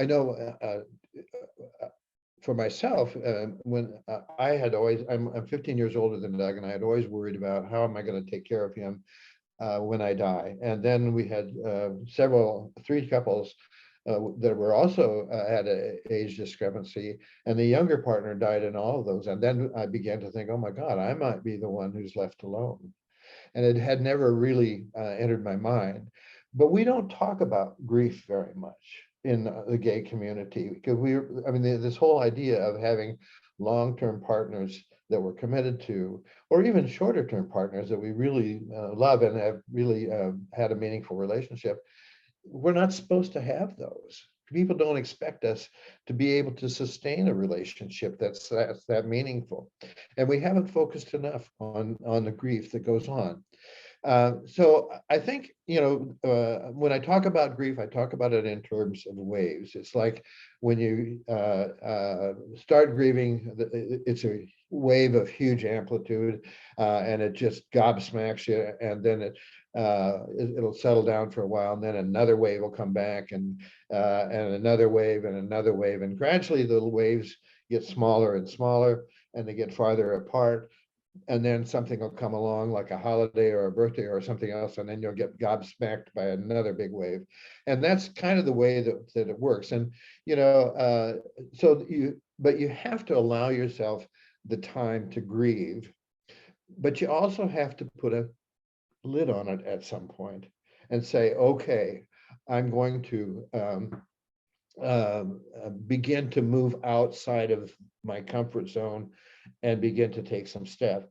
know for myself, when I had always, I'm 15 years older than Doug, and I had always worried about how am I going to take care of him when I die. And then we had three couples that were also had an age discrepancy, and the younger partner died in all of those. And then I began to think, oh my God, I might be the one who's left alone. And it had never really entered my mind. But we don't talk about grief very much in the gay community because I mean, this whole idea of having long-term partners that we're committed to, or even shorter-term partners that we really love and have really had a meaningful relationship, we're not supposed to have those. People don't expect us to be able to sustain a relationship that's that meaningful, and we haven't focused enough on the grief that goes on. So I think, when I talk about grief, I talk about it in terms of waves. It's like when you start grieving, it's a wave of huge amplitude, and it just gobsmacks you, and then it'll settle down for a while, and then another wave will come back, and another wave, and another wave, and gradually the waves get smaller and smaller, and they get farther apart. And then something will come along like a holiday or a birthday or something else, and then you'll get gobsmacked by another big wave. And that's kind of the way that it works. And, but you have to allow yourself the time to grieve, but you also have to put a lid on it at some point and say, okay, I'm going to begin to move outside of my comfort zone and begin to take some steps.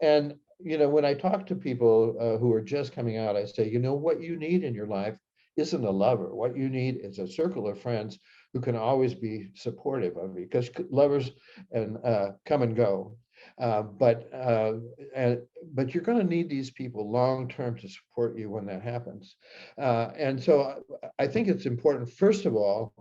And when I talk to people who are just coming out, I say, what you need in your life isn't a lover. What you need is a circle of friends who can always be supportive of you, because lovers come and go. But you're going to need these people long term to support you when that happens. And so I think it's important, first of all,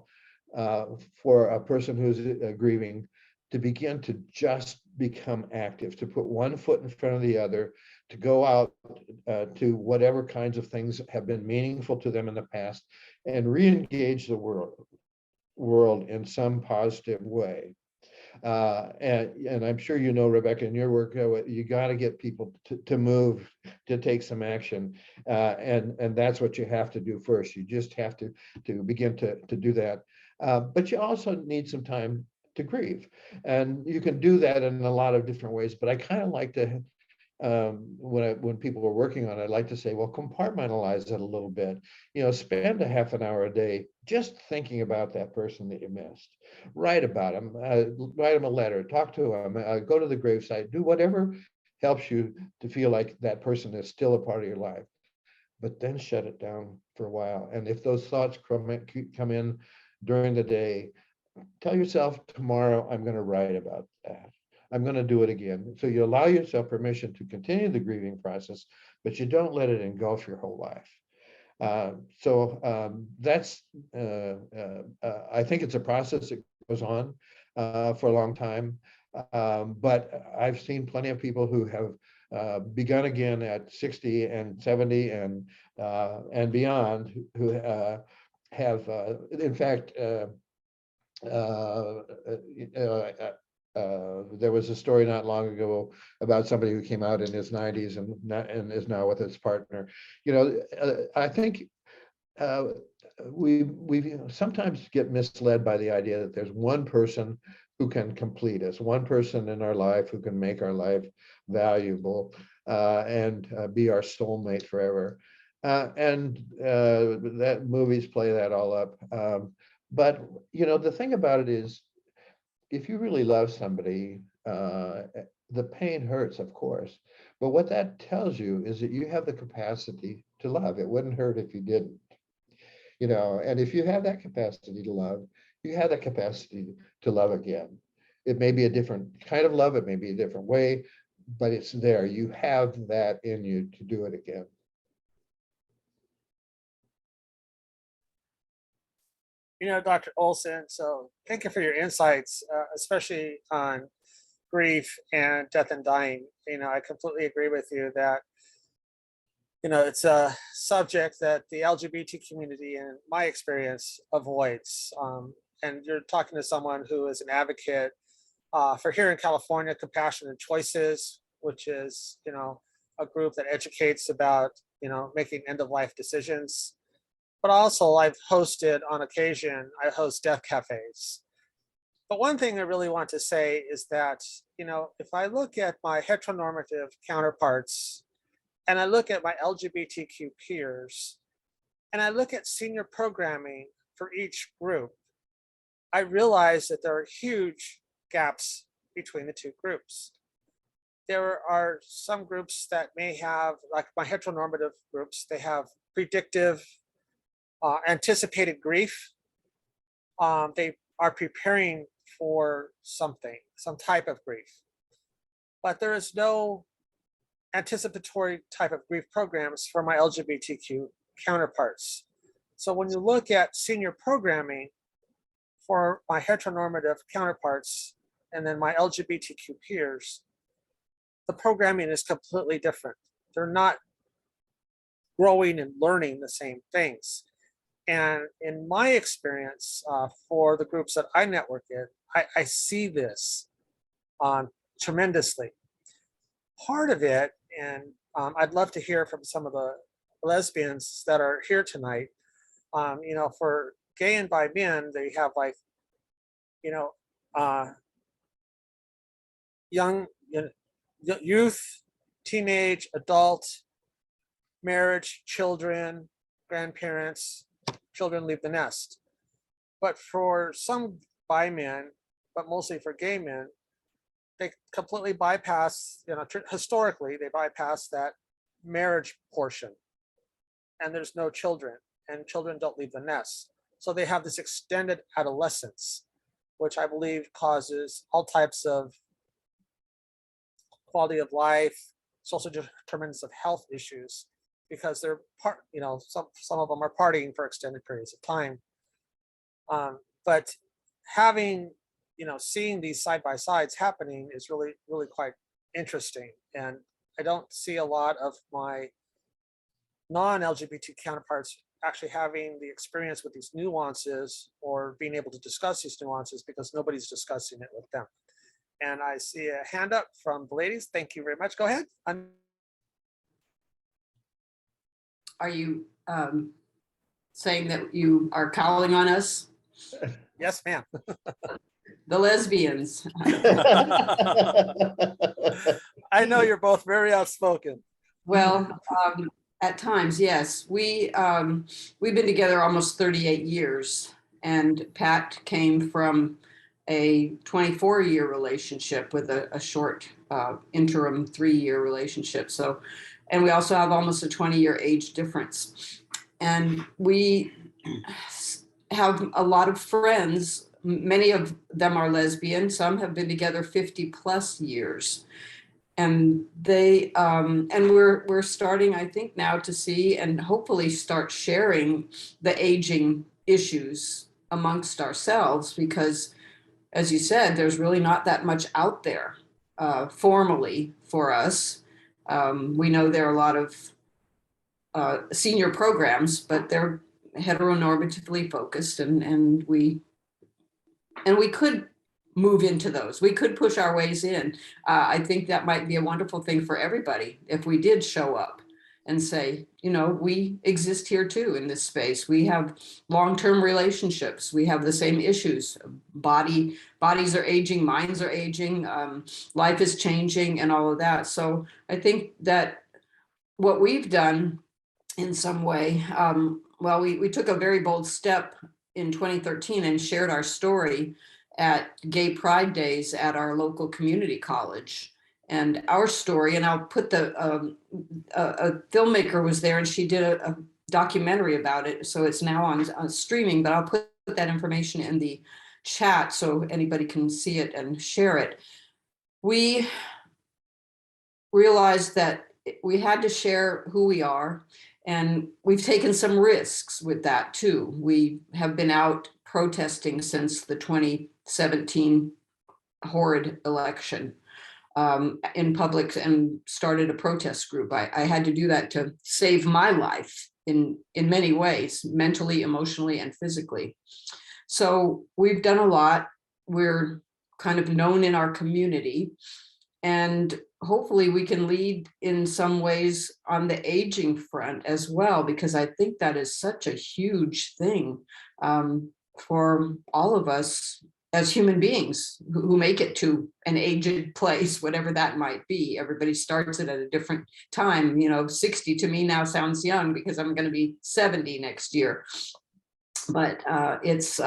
for a person who's grieving, to begin to just become active, to put one foot in front of the other, to go out to whatever kinds of things have been meaningful to them in the past, and re-engage the world in some positive way. And I'm sure Rebecca, in your work, you got to get people to move, to take some action, and that's what you have to do first. You just have to begin to do that. But you also need some time to grieve, and you can do that in a lot of different ways. But I kind of like to, when people are working on it, I like to say, well, compartmentalize it a little bit. Spend a half an hour a day just thinking about that person that you missed. Write about them, write them a letter, talk to them, go to the gravesite, do whatever helps you to feel like that person is still a part of your life. But then shut it down for a while. And if those thoughts come in during the day, tell yourself, tomorrow I'm going to write about that. I'm going to do it again. So you allow yourself permission to continue the grieving process, but you don't let it engulf your whole life. That's, I think it's a process that goes on for a long time. But I've seen plenty of people who have begun again at 60 and 70 and beyond, who have, in fact, there was a story not long ago about somebody who came out in his 90s and is now with his partner. I think we sometimes get misled by the idea that there's one person who can complete us, one person in our life who can make our life valuable and be our soulmate forever. And that movies play that all up. But the thing about it is, if you really love somebody, the pain hurts, of course, But what that tells you is that you have the capacity to love. It wouldn't hurt if you didn't, and if you have that capacity to love, you have the capacity to love again. It may be a different kind of love, it may be a different way, but it's there. You have that in you to do it again.
Dr. Olson, so thank you for your insights, especially on grief and death and dying. I completely agree with you that, it's a subject that the LGBT community, in my experience, avoids. And you're talking to someone who is an advocate for here in California, Compassionate Choices, which is, a group that educates about, making end-of-life decisions. But also I've hosted on occasion, I host death cafes. But one thing I really want to say is that, if I look at my heteronormative counterparts and I look at my LGBTQ peers and I look at senior programming for each group, I realize that there are huge gaps between the two groups. There are some groups that may have, like my heteronormative groups, they have predictive, anticipated grief. They are preparing for something, some type of grief. But there is no anticipatory type of grief programs for my LGBTQ counterparts. So when you look at senior programming for my heteronormative counterparts and then my LGBTQ peers, the programming is completely different. They're not growing and learning the same things. And in my experience, for the groups that I network in, I see this tremendously. Part of it, and I'd love to hear from some of the lesbians that are here tonight, for gay and bi men, they have young, youth, teenage, adult, marriage, children, grandparents, children leave the nest. But for some bi men, but mostly for gay men, they completely bypass, historically, they bypass that marriage portion. And there's no children, and children don't leave the nest. So they have this extended adolescence, which I believe causes all types of quality of life, social determinants of health issues, because they're some of them are partying for extended periods of time. But having, seeing these side by sides happening is really, really quite interesting. And I don't see a lot of my non-LGBT counterparts actually having the experience with these nuances or being able to discuss these nuances because nobody's discussing it with them. And I see a hand up from the ladies. Thank you very much. Go ahead.
Are you saying that you are calling on us?
Yes, ma'am.
The lesbians.
I know you're both very outspoken.
Well, at times, yes. We've been together almost 38 years, and Pat came from a 24-year relationship with a short interim 3-year relationship. So, and we also have almost a 20-year age difference. And we have a lot of friends. Many of them are lesbian. Some have been together 50 plus years. And they and we're starting, I think, now to see and hopefully start sharing the aging issues amongst ourselves, because as you said, there's really not that much out there formally for us. We know there are a lot of senior programs, but they're heteronormatively focused, and we could move into those. We could push our ways in. I think that might be a wonderful thing for everybody if we did show up and say, we exist here too in this space. We have long-term relationships. We have the same issues. Bodies are aging, minds are aging, life is changing, and all of that. So I think that what we've done in some way, we took a very bold step in 2013 and shared our story at Gay Pride Days at our local community college. and our story. And I'll put a filmmaker was there, and she did a documentary about it. So it's now on streaming, but I'll put that information in the chat so anybody can see it and share it. We realized that we had to share who we are, and we've taken some risks with that too. We have been out protesting since the 2017 horrid election in public, and started a protest group. I had to do that to save my life in many ways, mentally, emotionally, and physically. So we've done a lot. We're kind of known in our community, and hopefully we can lead in some ways on the aging front as well, because I think that is such a huge thing for all of us as human beings who make it to an aged place, whatever that might be. Everybody starts it at a different time. 60 to me now sounds young because I'm going to be 70 next year. But it's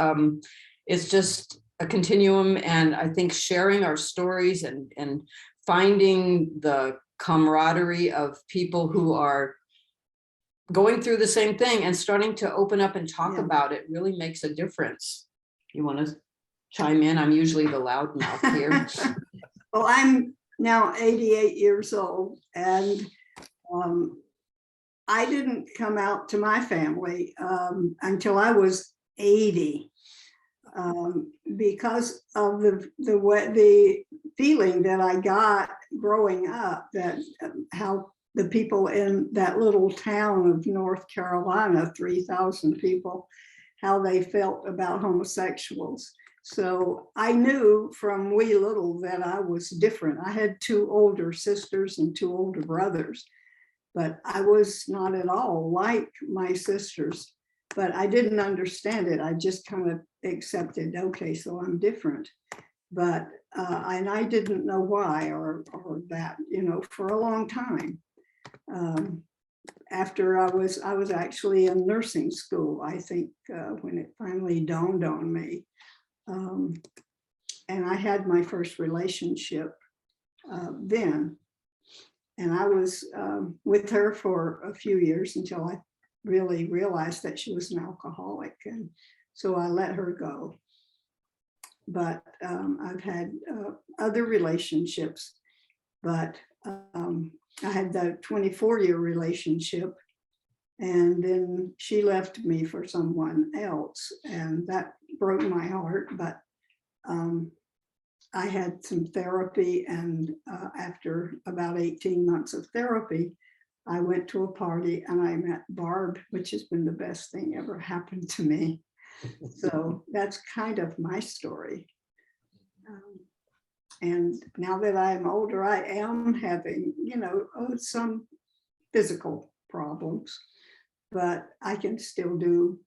just a continuum, and I think sharing our stories and finding the camaraderie of people who are going through the same thing and starting to open up and talk about it really makes a difference. You want to chime in? I'm usually the loudmouth here.
Well, I'm now 88 years old, and I didn't come out to my family until I was 80, because of the feeling that I got growing up, that how the people in that little town of North Carolina, 3,000 people, how they felt about homosexuals. So I knew from wee little that I was different. I had 2 older sisters and 2 older brothers, but I was not at all like my sisters. But I didn't understand it. I just kind of accepted, okay, so I'm different. But and I didn't know why or that, for a long time. After I was actually in nursing school, I think, when it finally dawned on me. And I had my first relationship then. And I was with her for a few years until I really realized that she was an alcoholic. And so I let her go. But I've had other relationships, but I had the 24-year relationship, and then she left me for someone else, and that broke my heart. But I had some therapy, and after about 18 months of therapy, I went to a party and I met Barb, which has been the best thing ever happened to me. So that's kind of my story. And now that I'm older, I am having, some physical problems, but I can still do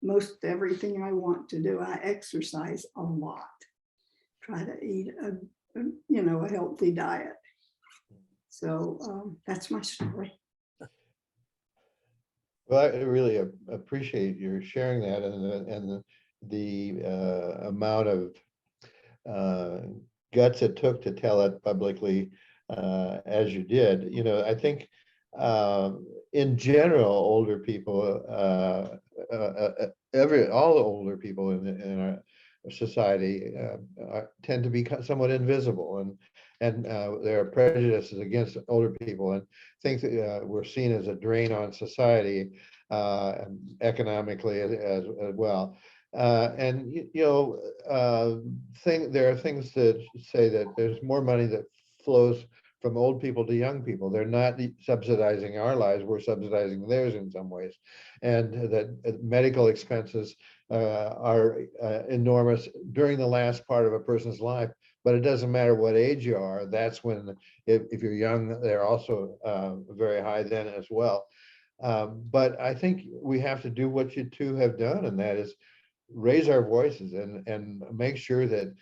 most everything I want to do. I exercise a lot, try to eat a healthy diet. So that's my story.
Well, I really appreciate your sharing that, and the amount of guts it took to tell it publicly as you did. I think in general, older people, all the older people in our society tend to be somewhat invisible, and there are prejudices against older people, and things that we're seen as a drain on society economically as well. And there are things that say that there's more money that flows from old people to young people. They're not subsidizing our lives, we're subsidizing theirs in some ways. And that medical expenses are enormous during the last part of a person's life, but it doesn't matter what age you are. That's when, if you're young, they're also very high then as well. But I think we have to do what you two have done, and that is raise our voices and make sure that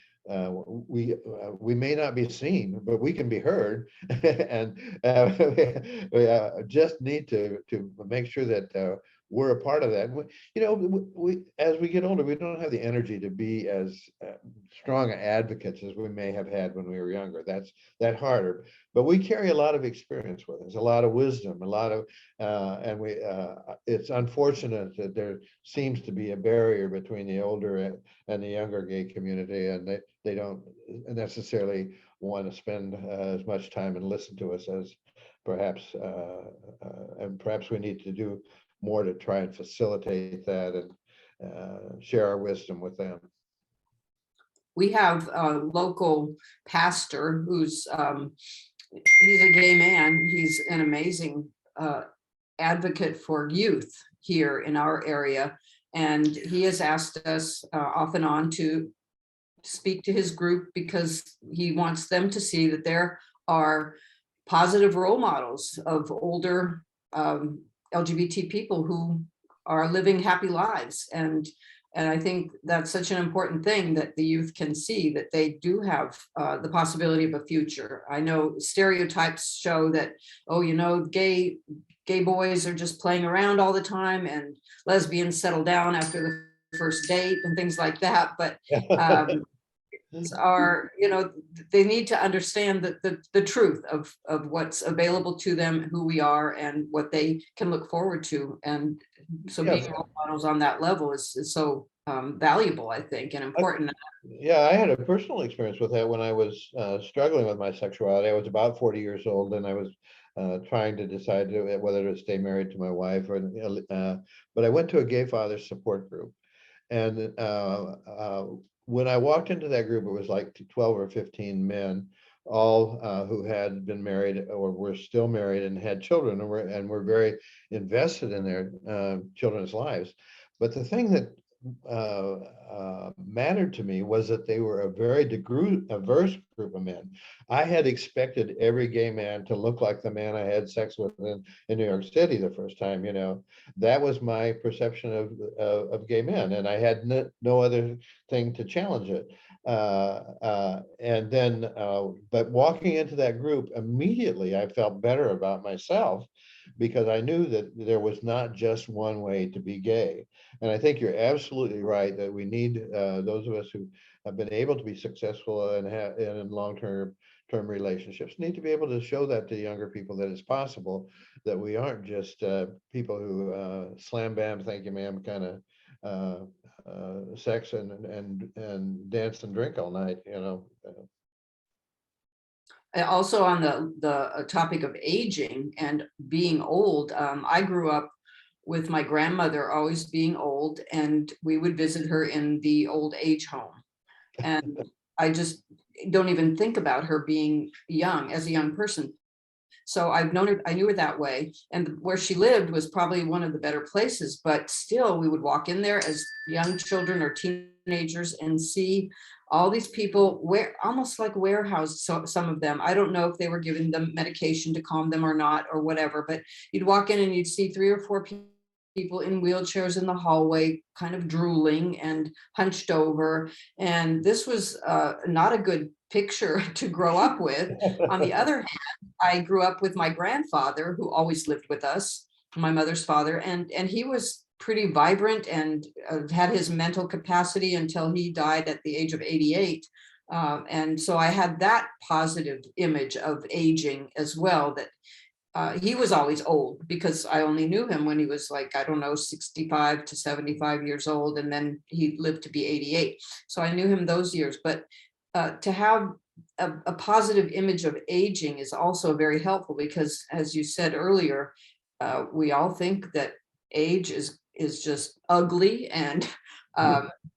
we may not be seen, but we can be heard. And we just need to make sure that we're a part of that. You know, we as we get older, we don't have the energy to be as strong advocates as we may have had when we were younger. That's that harder. But we carry a lot of experience with us, a lot of wisdom, a lot of, and we. It's unfortunate that there seems to be a barrier between the older and the younger gay community, and they don't necessarily want to spend as much time and listen to us as perhaps, and perhaps we need to do more to try and facilitate that and share our wisdom with them.
We have a local pastor who's he's a gay man. He's an amazing advocate for youth here in our area, and he has asked us off and on to speak to his group because he wants them to see that there are positive role models of older LGBT people who are living happy lives. And I think that's such an important thing, that the youth can see that they do have the possibility of a future. I know stereotypes show that, oh, you know, gay boys are just playing around all the time, and lesbians settle down after the first date and things like that. But are, you know, they need to understand the truth of what's available to them, who we are, and what they can look forward to. And so
Yes.
being role models on that level is so valuable, I think, and important.
Yeah, I had a personal experience with that when I was struggling with my sexuality. I was about 40 years old, and I was trying to decide whether to stay married to my wife or, but I went to a gay father support group. And when I walked into that group, it was like 12 or 15 men, all who had been married or were still married and had children, and were very invested in their children's lives. But the thing that mattered to me was that they were a very diverse group of men. I had expected every gay man to look like the man I had sex with in New York City the first time. You know, that was my perception of gay men, and I had no other thing to challenge it. And then, but walking into that group, immediately I felt better about myself, because I knew that there was not just one way to be gay. And I think you're absolutely right that we need those of us who have been able to be successful and have in long-term relationships need to be able to show that to younger people, that it's possible, that we aren't just people who slam bam, thank you ma'am, kind of sex and dance and drink all night, you know.
Also on the topic of aging and being old, I grew up with my grandmother always being old, and we would visit her in the old age home. And I just don't even think about her being young as a young person. So I've known her, I knew her that way. And where she lived was probably one of the better places, but still we would walk in there as young children or teenagers and see all these people almost like warehouse. So some of them, I don't know if they were giving them medication to calm them or not, or whatever, but you'd walk in and you'd see 3 or 4 people in wheelchairs in the hallway, kind of drooling and hunched over. And this was not a good picture to grow up with. On the other hand, I grew up with my grandfather, who always lived with us, my mother's father, and he was pretty vibrant and had his mental capacity until he died at the age of 88. And so I had that positive image of aging as well, that he was always old, because I only knew him when he was like, I don't know, 65 to 75 years old, and then he lived to be 88. So I knew him those years. But to have a positive image of aging is also very helpful, because as you said earlier, we all think that age is just ugly and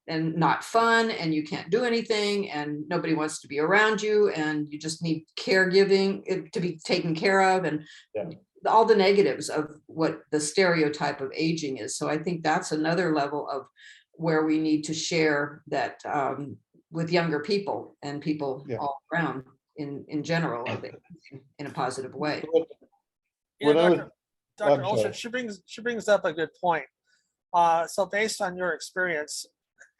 not fun, and you can't do anything, and nobody wants to be around you, and you just need caregiving to be taken care of, and all the negatives of what the stereotype of aging is. So I think that's another level of where we need to share that with younger people and people all around in general, in a positive way.
Yeah,
When
Dr. Olson, she brings up a good point. So based on your experience,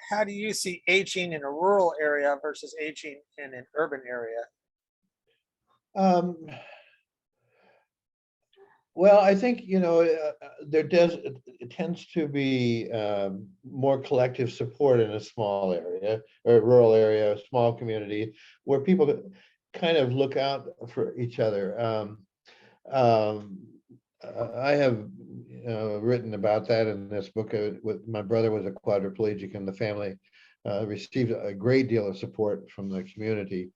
how do you see aging in a rural area versus aging in an urban area?
Well, I think, there does, it tends to be more collective support in a small area or rural area, a small community where people kind of look out for each other. Um, I have written about that in this book. With my brother was a quadriplegic, and the family received a great deal of support from the community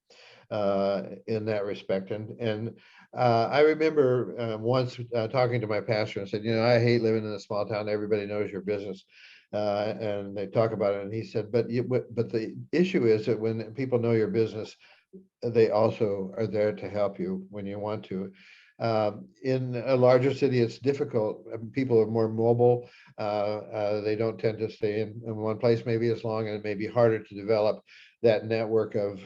in that respect. And I remember once talking to my pastor and said, I hate living in a small town. Everybody knows your business. And they talk about it. And he said, but the issue is that when people know your business, they also are there to help you when you want to. In a larger city, it's difficult. People are more mobile. They don't tend to stay in one place maybe as long, and it may be harder to develop that network of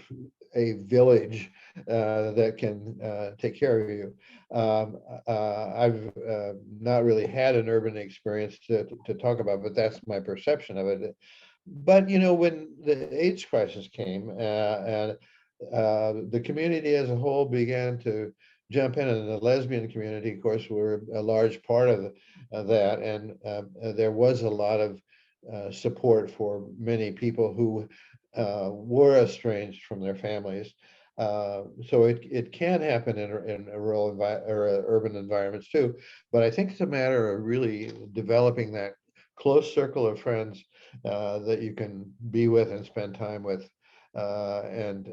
a village that can take care of you. I've not really had an urban experience to talk about, but that's my perception of it. But when the AIDS crisis came, and the community as a whole began to jump in, and the lesbian community, of course, were a large part of that, and there was a lot of support for many people who were estranged from their families. So it can happen in a rural or urban environments too, but I think it's a matter of really developing that close circle of friends that you can be with and spend time with. And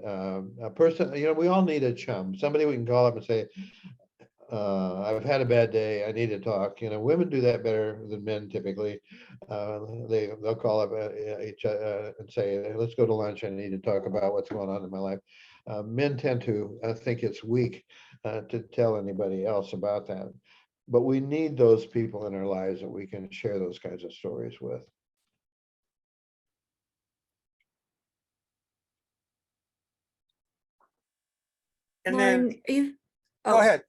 a person, we all need a chum, somebody we can call up and say, I've had a bad day, I need to talk. Women do that better than men typically. They'll call up and say, let's go to lunch, I need to talk about what's going on in my life. Men tend to think it's weak to tell anybody else about that. But we need those people in our lives that we can share those kinds of stories with.
And then,
Loren,
go ahead.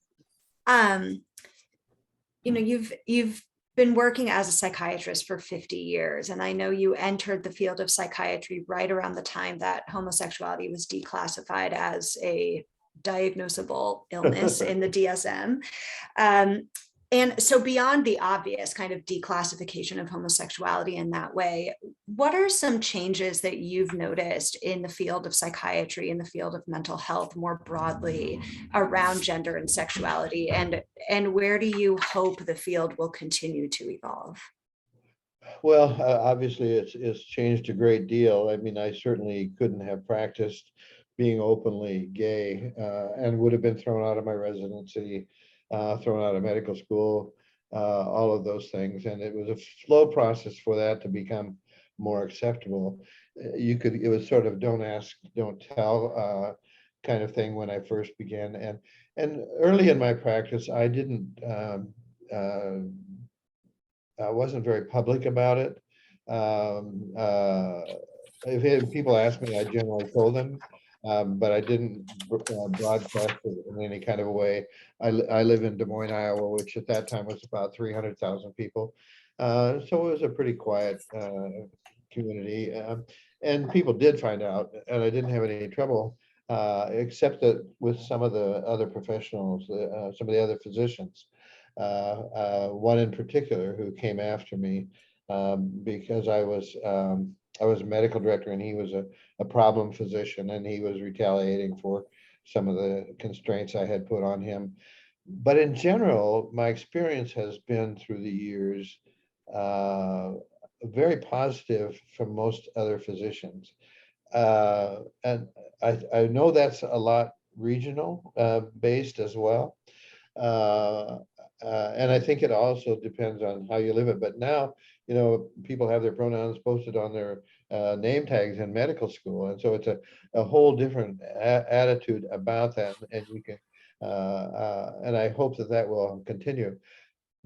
You've been working as a psychiatrist for 50 years, and I know you entered the field of psychiatry right around the time that homosexuality was declassified as a diagnosable illness in the DSM. And so beyond the obvious kind of declassification of homosexuality in that way, what are some changes that you've noticed in the field of psychiatry, in the field of mental health more broadly around gender and sexuality? And where do you hope the field will continue to evolve?
Well, obviously it's changed a great deal. I mean, I certainly couldn't have practiced being openly gay and would have been thrown out of my residency, thrown out of medical school, all of those things. And it was a slow process for that to become more acceptable. It was sort of don't ask, don't tell kind of thing when I first began. And early in my practice, I didn't, I wasn't very public about it. If people asked me, I generally told them, but I didn't broadcast it in any kind of a way. I live in Des Moines, Iowa, which at that time was about 300,000 people. So it was a pretty quiet community. And people did find out, and I didn't have any trouble, except that with some of the other professionals, some of the other physicians. One in particular who came after me because I was a medical director and he was a problem physician, and he was retaliating for some of the constraints I had put on him. But in general, my experience has been through the years very positive from most other physicians. And I know that's a lot regional based as well. And I think it also depends on how you live it. But now, people have their pronouns posted on their name tags in medical school. And so it's a whole different attitude about that. And you can, and I hope that will continue.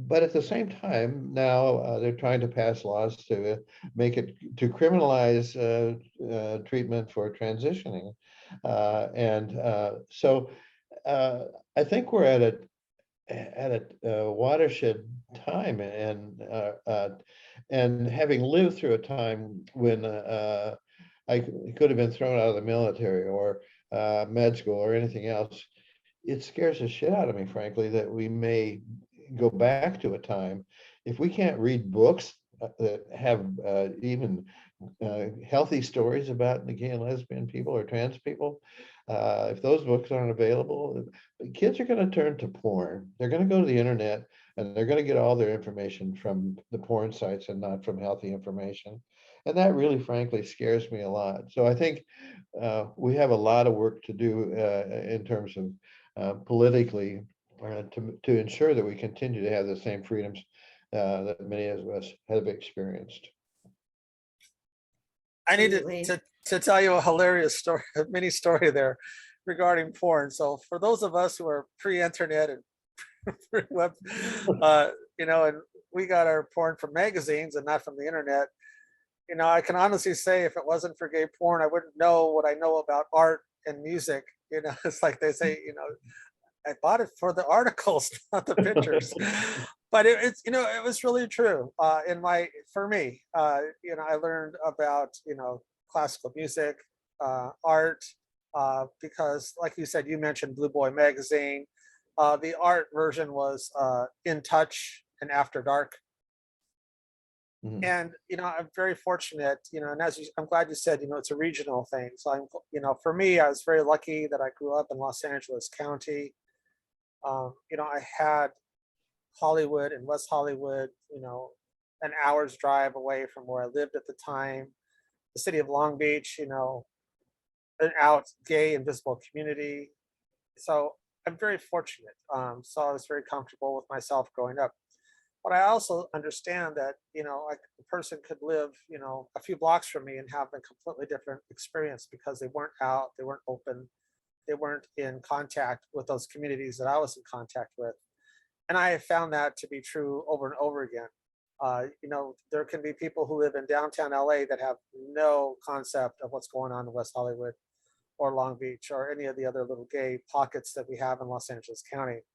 But at the same time, now they're trying to pass laws to make it to criminalize treatment for transitioning. So I think we're at a watershed time, and having lived through a time when I could have been thrown out of the military or med school or anything else, it scares the shit out of me, frankly, that we may go back to a time, if we can't read books that have even healthy stories about the gay and lesbian people or trans people, if those books aren't available, kids are going to turn to porn. They're going to go to the internet and they're going to get all their information from the porn sites and not from healthy information. And that really, frankly, scares me a lot. So I think we have a lot of work to do in terms of politically to ensure that we continue to have the same freedoms that many of us have experienced.
I need
Absolutely.
to tell you a hilarious story, a mini story there regarding porn. So for those of us who are pre-internet and pre-web, and we got our porn from magazines and not from the internet. I can honestly say if it wasn't for gay porn, I wouldn't know what I know about art and music. It's like they say, I bought it for the articles, not the pictures. But it was really true. For me, I learned about, classical music, art, because like you said, you mentioned Blue Boy magazine. The art version was In Touch and After Dark.
Mhm.
And I'm very fortunate, and I'm glad you said, it's a regional thing. So for me, I was very lucky that I grew up in Los Angeles County. I had Hollywood and West Hollywood, an hour's drive away from where I lived at the time. The city of Long Beach, an out gay and visible community. So I'm very fortunate. So I was very comfortable with myself growing up. But I also understand that, like a person could live, a few blocks from me and have a completely different experience because they weren't out, they weren't open, they weren't in contact with those communities that I was in contact with. And I have found that to be true over and over again. There can be people who live in downtown LA that have no concept of what's going on in West Hollywood or Long Beach or any of the other little gay pockets that we have in Los Angeles County.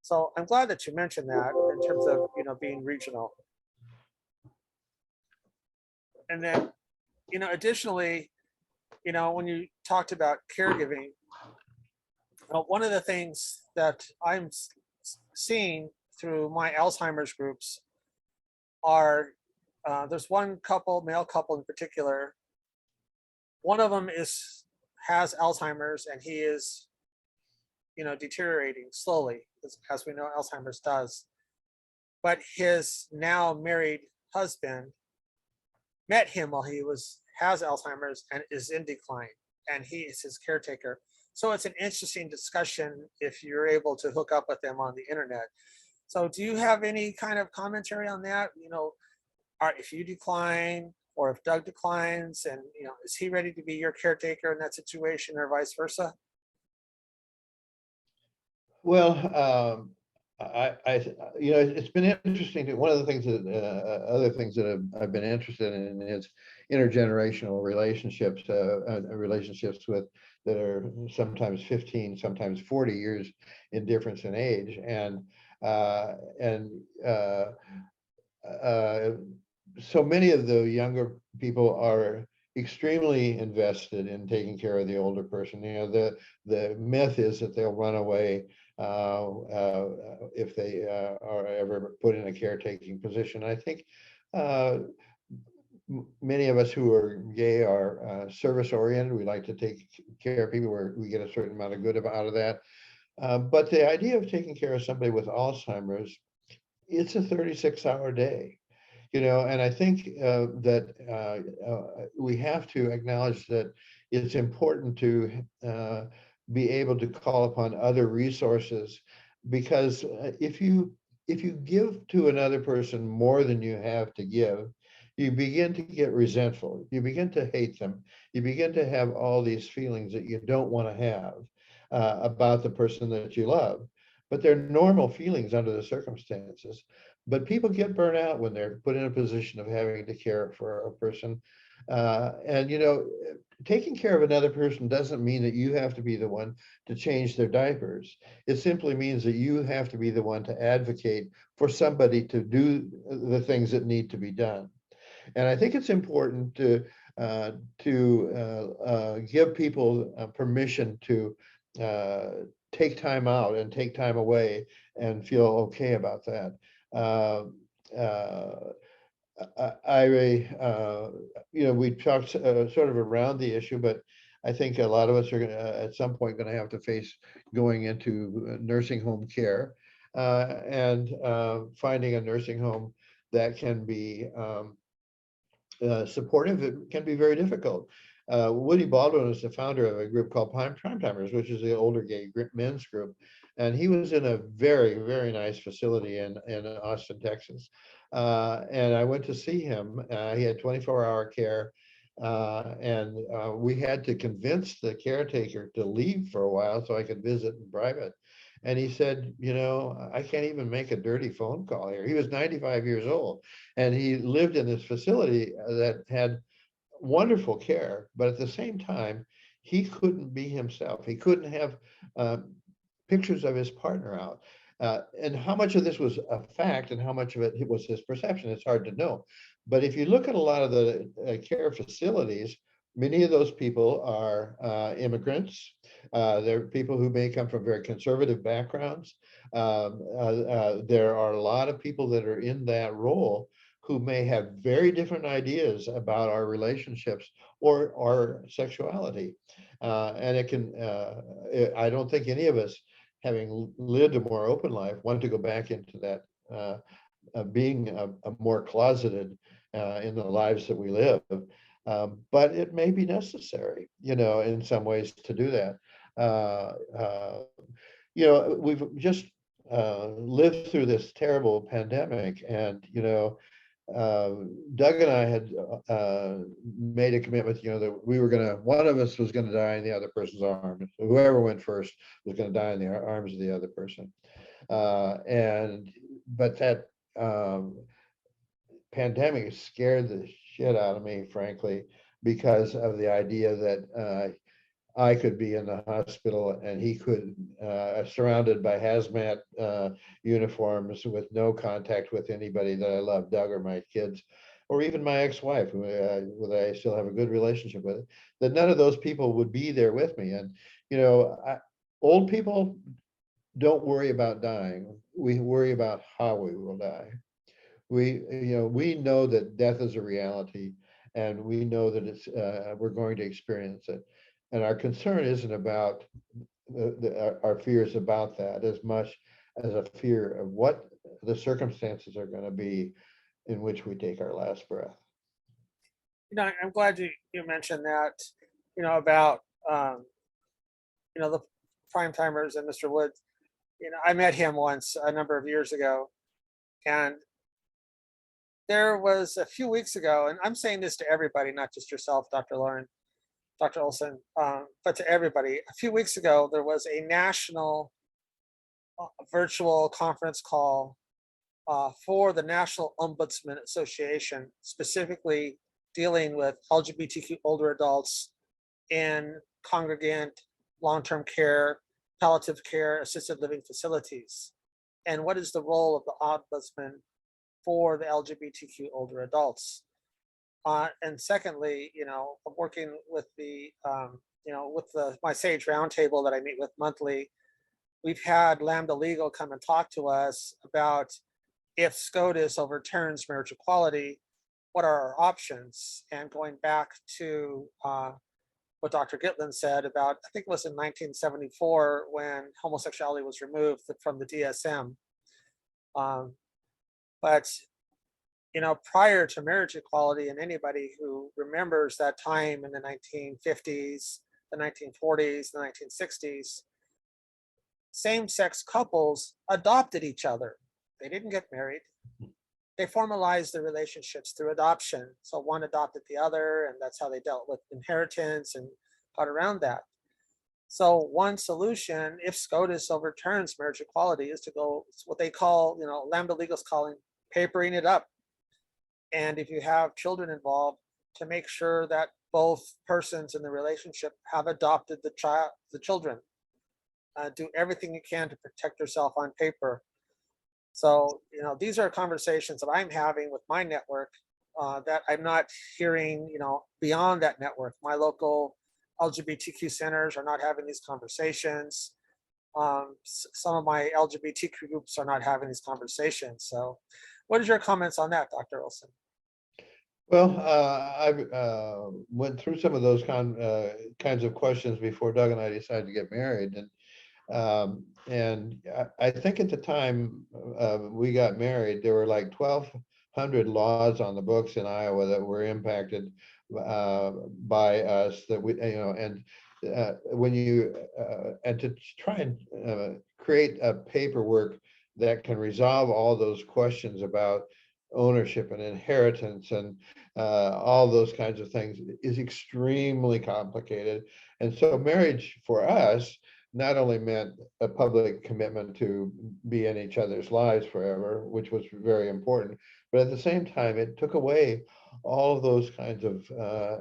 So I'm glad that you mentioned that in terms of, being regional. And then, additionally, when you talked about caregiving, one of the things that I'm seeing through my Alzheimer's groups are there's one male couple in particular. One of them has Alzheimer's and he is, deteriorating slowly, as we know Alzheimer's does. But his now married husband met him while he has Alzheimer's and is in decline, and he is his caretaker. So it's an interesting discussion if you're able to hook up with them on the internet. So do you have any kind of commentary on that? If you decline or if Doug declines, and is he ready to be your caretaker in that situation or vice versa?
Well, it's been interesting. One of the things that other things that I've been interested in is intergenerational relationships, relationships that are sometimes 15, sometimes 40 years in difference in age, and so many of the younger people are extremely invested in taking care of the older person. The myth is that they'll run away if they are ever put in a caretaking position. I think many of us who are gay are service oriented. We like to take care of people where we get a certain amount of good out of that. But the idea of taking care of somebody with Alzheimer's, it's a 36-hour day. And I think that we have to acknowledge that it's important to be able to call upon other resources, because if you give to another person more than you have to give, you begin to get resentful, you begin to hate them, you begin to have all these feelings that you don't want to have about the person that you love. But they're normal feelings under the circumstances. But people get burnt out when they're put in a position of having to care for a person. And taking care of another person doesn't mean that you have to be the one to change their diapers. It simply means that you have to be the one to advocate for somebody to do the things that need to be done. And I think it's important to give people permission to take time out and take time away and feel okay about that. We talked sort of around the issue, but I think a lot of us are going to, at some point, going to have to face going into nursing home care and finding a nursing home that can be supportive. It can be very difficult. Woody Baldwin was the founder of a group called Prime Timers, which is the older gay men's group. And he was in a very, very nice facility in Austin, Texas. And I went to see him. He had 24-hour care. And we had to convince the caretaker to leave for a while so I could visit in private. And he said, I can't even make a dirty phone call here. He was 95 years old, and he lived in this facility that had wonderful care, but at the same time, he couldn't be himself. He couldn't have pictures of his partner out. And how much of this was a fact and how much of it was his perception, it's hard to know. But if you look at a lot of the care facilities, many of those people are immigrants. They're people who may come from very conservative backgrounds. There are a lot of people that are in that role who may have very different ideas about our relationships or our sexuality. And it can, I don't think any of us, having lived a more open life, want to go back into that, being a more closeted in the lives that we live. But it may be necessary, in some ways to do that. We've just lived through this terrible pandemic, and Doug and I had made a commitment, that we were one of us was going to die in the other person's arms. So whoever went first was going to die in the arms of the other person. But that pandemic scared the shit out of me, frankly, because of the idea that I could be in the hospital and he could, surrounded by hazmat uniforms with no contact with anybody that I love, Doug or my kids, or even my ex-wife, who I still have a good relationship with, that none of those people would be there with me. And, old people don't worry about dying. We worry about how we will die. We know that death is a reality, and we know that it's we're going to experience it. And our concern isn't about our fears about that as much as a fear of what the circumstances are going to be in which we take our last breath.
I'm glad you mentioned that, about, the prime timers and Mr. Woods. I met him once a number of years ago, and there was a few weeks ago, and I'm saying this to everybody, not just yourself, Dr. Olson, but to everybody. A few weeks ago, there was a national virtual conference call for the National Ombudsman Association, specifically dealing with LGBTQ older adults in congregant, long-term care, palliative care, assisted living facilities. And what is the role of the ombudsman for the LGBTQ older adults? And secondly, I'm working with my SAGE roundtable that I meet with monthly. We've had Lambda Legal come and talk to us about, if SCOTUS overturns marriage equality, what are our options? And going back to what Dr. Gitlin said about, I think it was in 1974 when homosexuality was removed from the DSM. But prior to marriage equality, and anybody who remembers that time in the 1950s, the 1940s, the 1960s, same-sex couples adopted each other. They didn't get married. They formalized their relationships through adoption. So one adopted the other, and that's how they dealt with inheritance and got around that. So one solution, if SCOTUS overturns marriage equality, is to go, what they call, Lambda Legal's calling papering it up. And if you have children involved, to make sure that both persons in the relationship have adopted the children. Do everything you can to protect yourself on paper. So, these are conversations that I'm having with my network that I'm not hearing, beyond that network. My local LGBTQ centers are not having these conversations. some of my LGBTQ groups are not having these conversations. So what is your comments on that, Dr. Olson?
Well, I went through some of those kinds of questions before Doug and I decided to get married, and I think at the time we got married, there were like 1,200 laws on the books in Iowa that were impacted by us. That we, and when you and to try and create a paperwork that can resolve all those questions about ownership and inheritance and all those kinds of things is extremely complicated. And so marriage for us not only meant a public commitment to be in each other's lives forever, which was very important, but at the same time, it took away all of those kinds of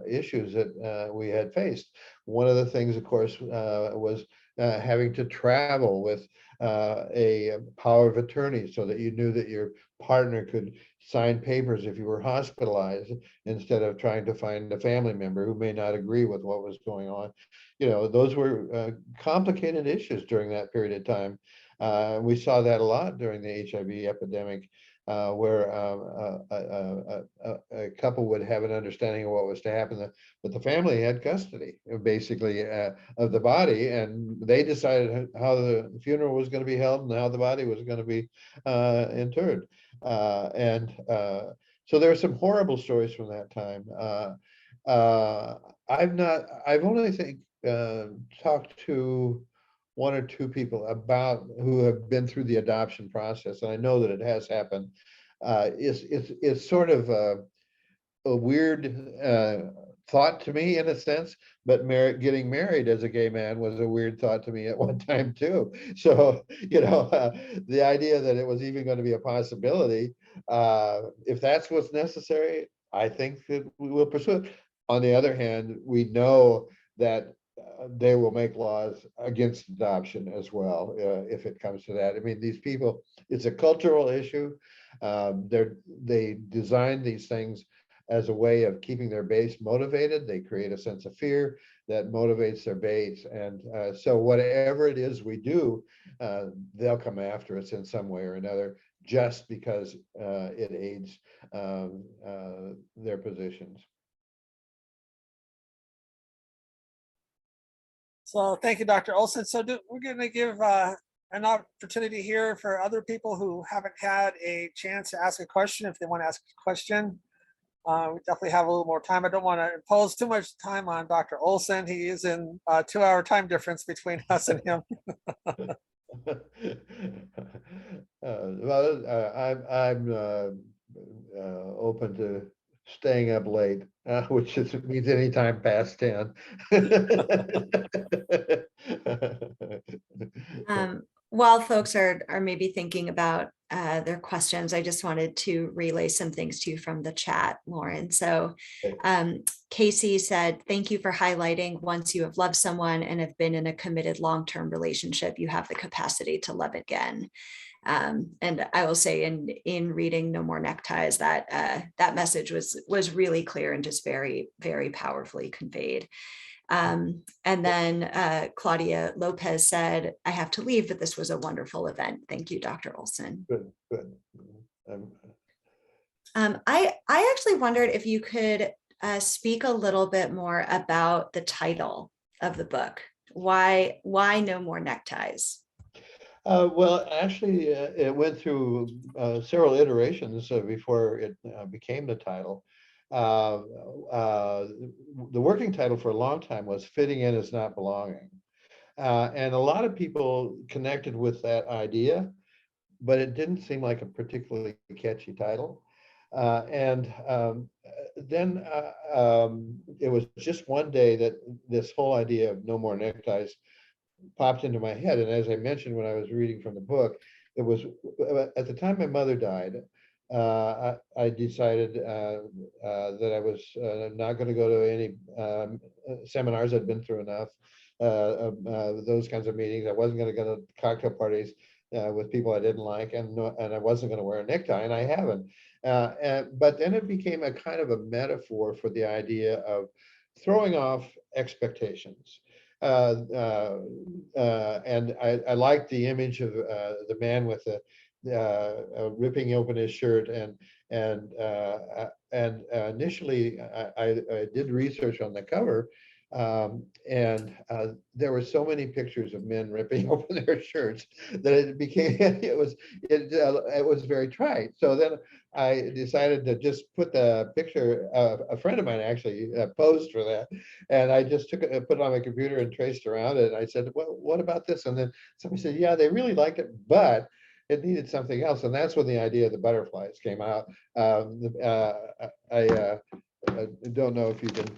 issues that we had faced. One of the things, of course, was having to travel with a power of attorney so that you knew that your partner could sign papers if you were hospitalized, instead of trying to find a family member who may not agree with what was going on. Those were complicated issues during that period of time. We saw that a lot during the HIV epidemic, where a couple would have an understanding of what was to happen, but the family had custody, basically, of the body, and they decided how the funeral was going to be held and how the body was going to be interred. So there are some horrible stories from that time. I've only think talked to one or two people about who have been through the adoption process, and I know that it has happened. It's sort of a weird thought to me in a sense, but getting married as a gay man was a weird thought to me at one time too. So the idea that it was even going to be a possibility, if that's what's necessary, I think that we will pursue it. On the other hand, we know that they will make laws against adoption as well, if it comes to that. I mean, these people, it's a cultural issue. They design these things as a way of keeping their base motivated. They create a sense of fear that motivates their base. And so whatever it is we do, they'll come after us in some way or another, just because it aids their positions.
So thank you, Dr. Olson. So we're going to give an opportunity here for other people who haven't had a chance to ask a question. If they want to ask a question, we definitely have a little more time. I don't want to impose too much time on Dr. Olson. He is in a 2-hour time difference between us and him.
Well, I'm open to staying up late, which means anytime past 10.
While folks are maybe thinking about their questions, I just wanted to relay some things to you from the chat, Loren. So Casey said, thank you for highlighting, once you have loved someone and have been in a committed long-term relationship, you have the capacity to love again. And I will say in reading No More Neckties, that that message was really clear and just very, very powerfully conveyed. And then Claudia Lopez said, I have to leave, but this was a wonderful event. Thank you, Dr. Olson.
Good.
I actually wondered if you could speak a little bit more about the title of the book. Why No More Neckties?
Well, actually, it went through several iterations before it became the title. The working title for a long time was Fitting In Is Not Belonging. And a lot of people connected with that idea, but it didn't seem like a particularly catchy title. Then it was just one day that this whole idea of No More Neckties popped into my head. And as I mentioned when I was reading from the book, it was at the time my mother died. I decided that I was not going to go to any seminars. I'd been through enough those kinds of meetings. I wasn't going to go to cocktail parties with people I didn't like, and I wasn't going to wear a necktie, and I haven't. But then it became a kind of a metaphor for the idea of throwing off expectations. And I liked the image of the man with the ripping open his shirt, and initially I did research on the cover, and there were so many pictures of men ripping open their shirts that it became it was very trite. So then I decided to just put the picture. A friend of mine actually posed for that, and I just took it, put it on my computer and traced around it. And I said, "Well, what about this?" And then somebody said, "Yeah, they really liked it, but it needed something else." And that's when the idea of the butterflies came out. I don't know if you can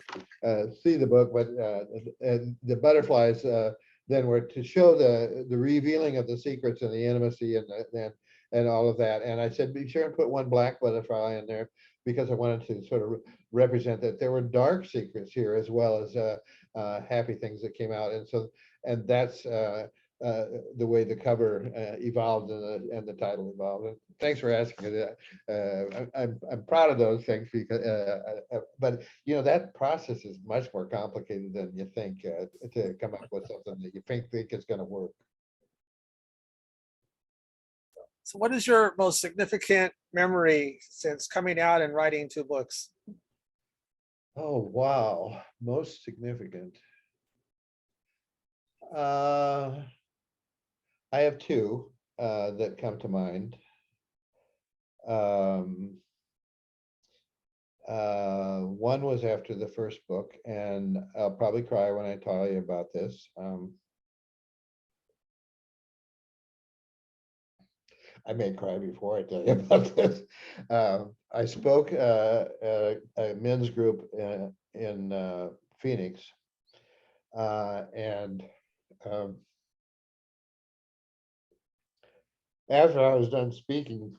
see the book, but the butterflies then were to show the revealing of the secrets and the intimacy and all of that. And I said, be sure and put one black butterfly in there, because I wanted to sort of represent that there were dark secrets here as well as happy things that came out. And that's the way the cover evolved and the title evolved. And thanks for asking me that. I'm proud of those things, because but you know, that process is much more complicated than you think to come up with something that you think is going to work.
So what is your most significant memory since coming out and writing 2 books?
Oh, wow. Most significant. I have 2 that come to mind. One was after the first book, and I'll probably cry when I tell you about this. I may cry before I tell you about this. I spoke a men's group in Phoenix, and after I was done speaking,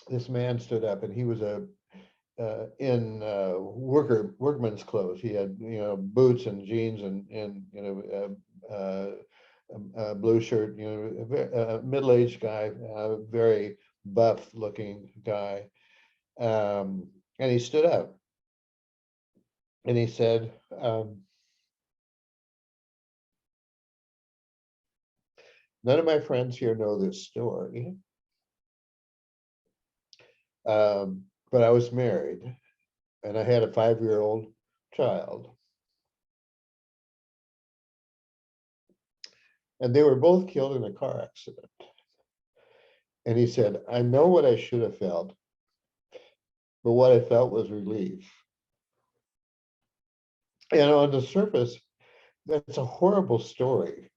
this man stood up, and he was in workman's clothes. He had, you know, boots and jeans and you know, blue shirt, you know, middle-aged guy, very buff looking guy. And he stood up and he said, none of my friends here know this story, but I was married and I had a 5-year-old child. And they were both killed in a car accident. And he said, I know what I should have felt, but what I felt was relief. And on the surface, that's a horrible story.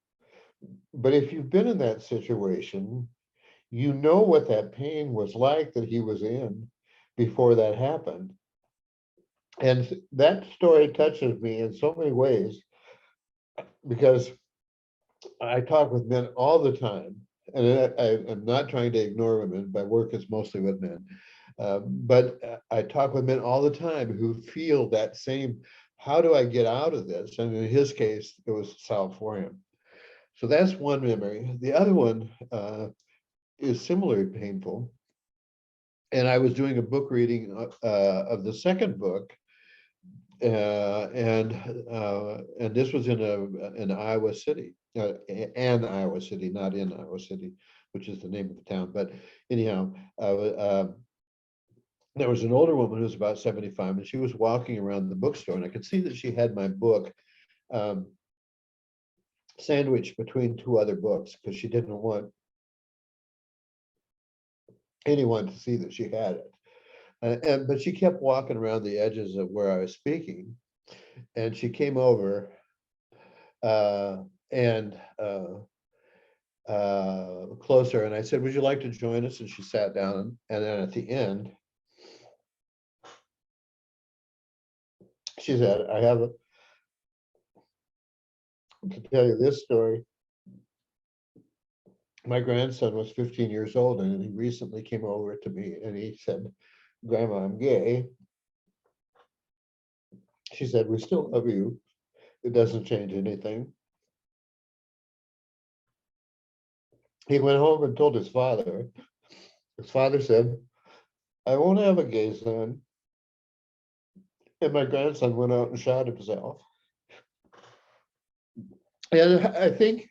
But if you've been in that situation, you know what that pain was like that he was in before that happened. And that story touches me in so many ways, because I talk with men all the time, and I'm not trying to ignore women. My work is mostly with men, but I talk with men all the time who feel that same, how do I get out of this? And in his case, it was solved for him. So that's one memory. The other one is similarly painful. And I was doing a book reading of the second book, and this was in Iowa City, and Iowa City, not in Iowa City, which is the name of the town. But anyhow, there was an older woman who was about 75, and she was walking around the bookstore, and I could see that she had my book sandwiched between 2 other books, because she didn't want anyone to see that she had it. But she kept walking around the edges of where I was speaking, and she came over and closer, and I said, would you like to join us? And she sat down, and then at the end, she said, I have to tell you this story. My grandson was 15 years old, and he recently came over to me and he said, Grandma, I'm gay. She said, we still love you. It doesn't change anything. He went home and told his father. His father said, I won't have a gay son. And my grandson went out and shot himself. And I think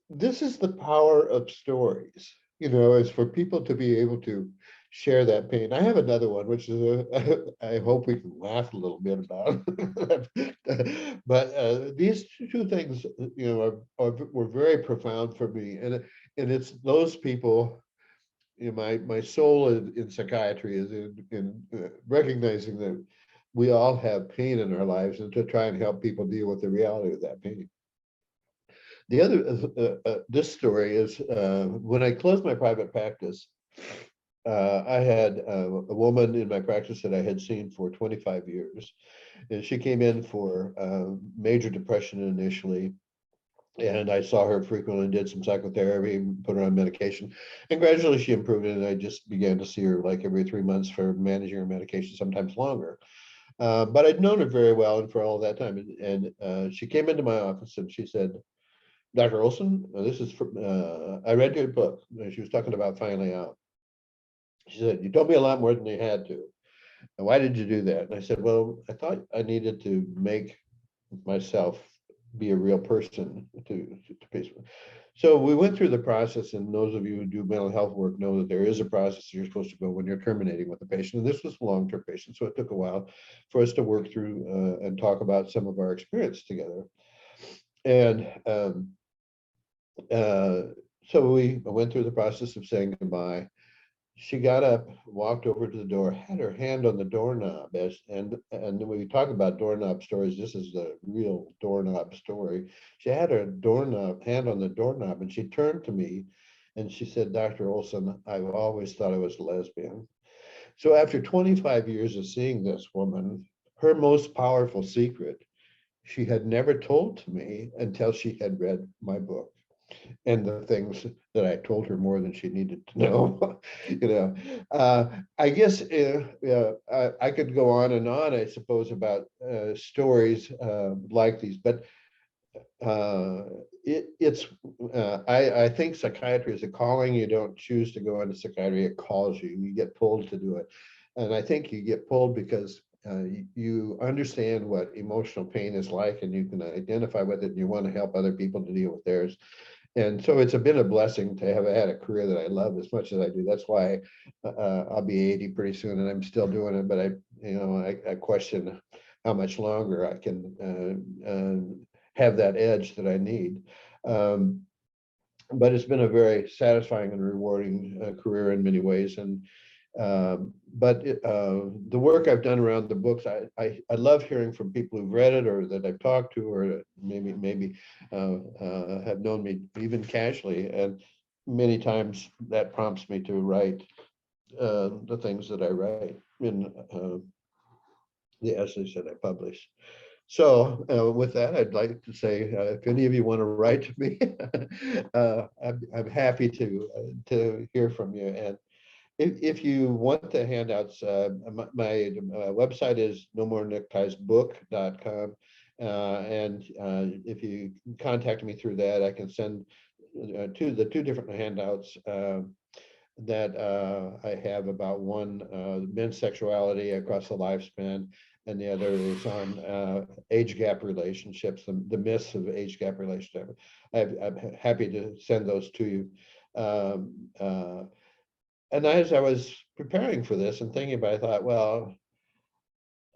this is the power of stories, is for people to be able to share that pain. I have another one, which is I hope we can laugh a little bit about. But these two things, were very profound for me, and it's those people. My soul in psychiatry is in recognizing that we all have pain in our lives, and to try and help people deal with the reality of that pain. The other, this story is when I closed my private practice, I had a woman in my practice that I had seen for 25 years. And she came in for major depression initially. And I saw her frequently, did some psychotherapy, put her on medication. And gradually she improved. And I just began to see her like every 3 months for managing her medication, sometimes longer. But I'd known her very well and for all that time. And she came into my office and she said, Dr. Olson, this is from, I read your book. She was talking about Finally Out. She said, you told me a lot more than you had to. And why did you do that? And I said, well, I thought I needed to make myself be a real person to peace. So we went through the process, and those of you who do mental health work know that there is a process you're supposed to go when you're terminating with the patient. And this was a long-term patient, so it took a while for us to work through and talk about some of our experience together. And so we went through the process of saying goodbye. She got up, walked over to the door, had her hand on the doorknob, and when we talk about doorknob stories, this is the real doorknob story. She had her hand on the doorknob, and she turned to me and she said, Dr. Olson, I've always thought I was a lesbian. So after 25 years of seeing this woman, her most powerful secret, she had never told to me until she had read my book. And the things that I told her more than she needed to know. I guess I could go on and on, I suppose, about stories like these, but I think psychiatry is a calling. You don't choose to go into psychiatry, it calls you. You get pulled to do it. And I think you get pulled because you understand what emotional pain is like, and you can identify with it, and you want to help other people to deal with theirs. And so it's been a blessing to have had a career that I love as much as I do. That's why I'll be 80 pretty soon, and I'm still doing it. But I question how much longer I can have that edge that I need. But it's been a very satisfying and rewarding career in many ways. And the work I've done around the books, I love hearing from people who've read it, or that I've talked to, or maybe have known me even casually. And many times that prompts me to write the things that I write in the essays that I publish. So with that, I'd like to say, if any of you want to write to me, I'm happy to hear from you. And if you want the handouts, my website is nomorenecktiesbook.com. And if you contact me through that, I can send the two different handouts that I have about one, men's sexuality across the lifespan, and the other is on age gap relationships, the myths of age gap relationships. I'm happy to send those to you. And as I was preparing for this and thinking about it, I thought, well,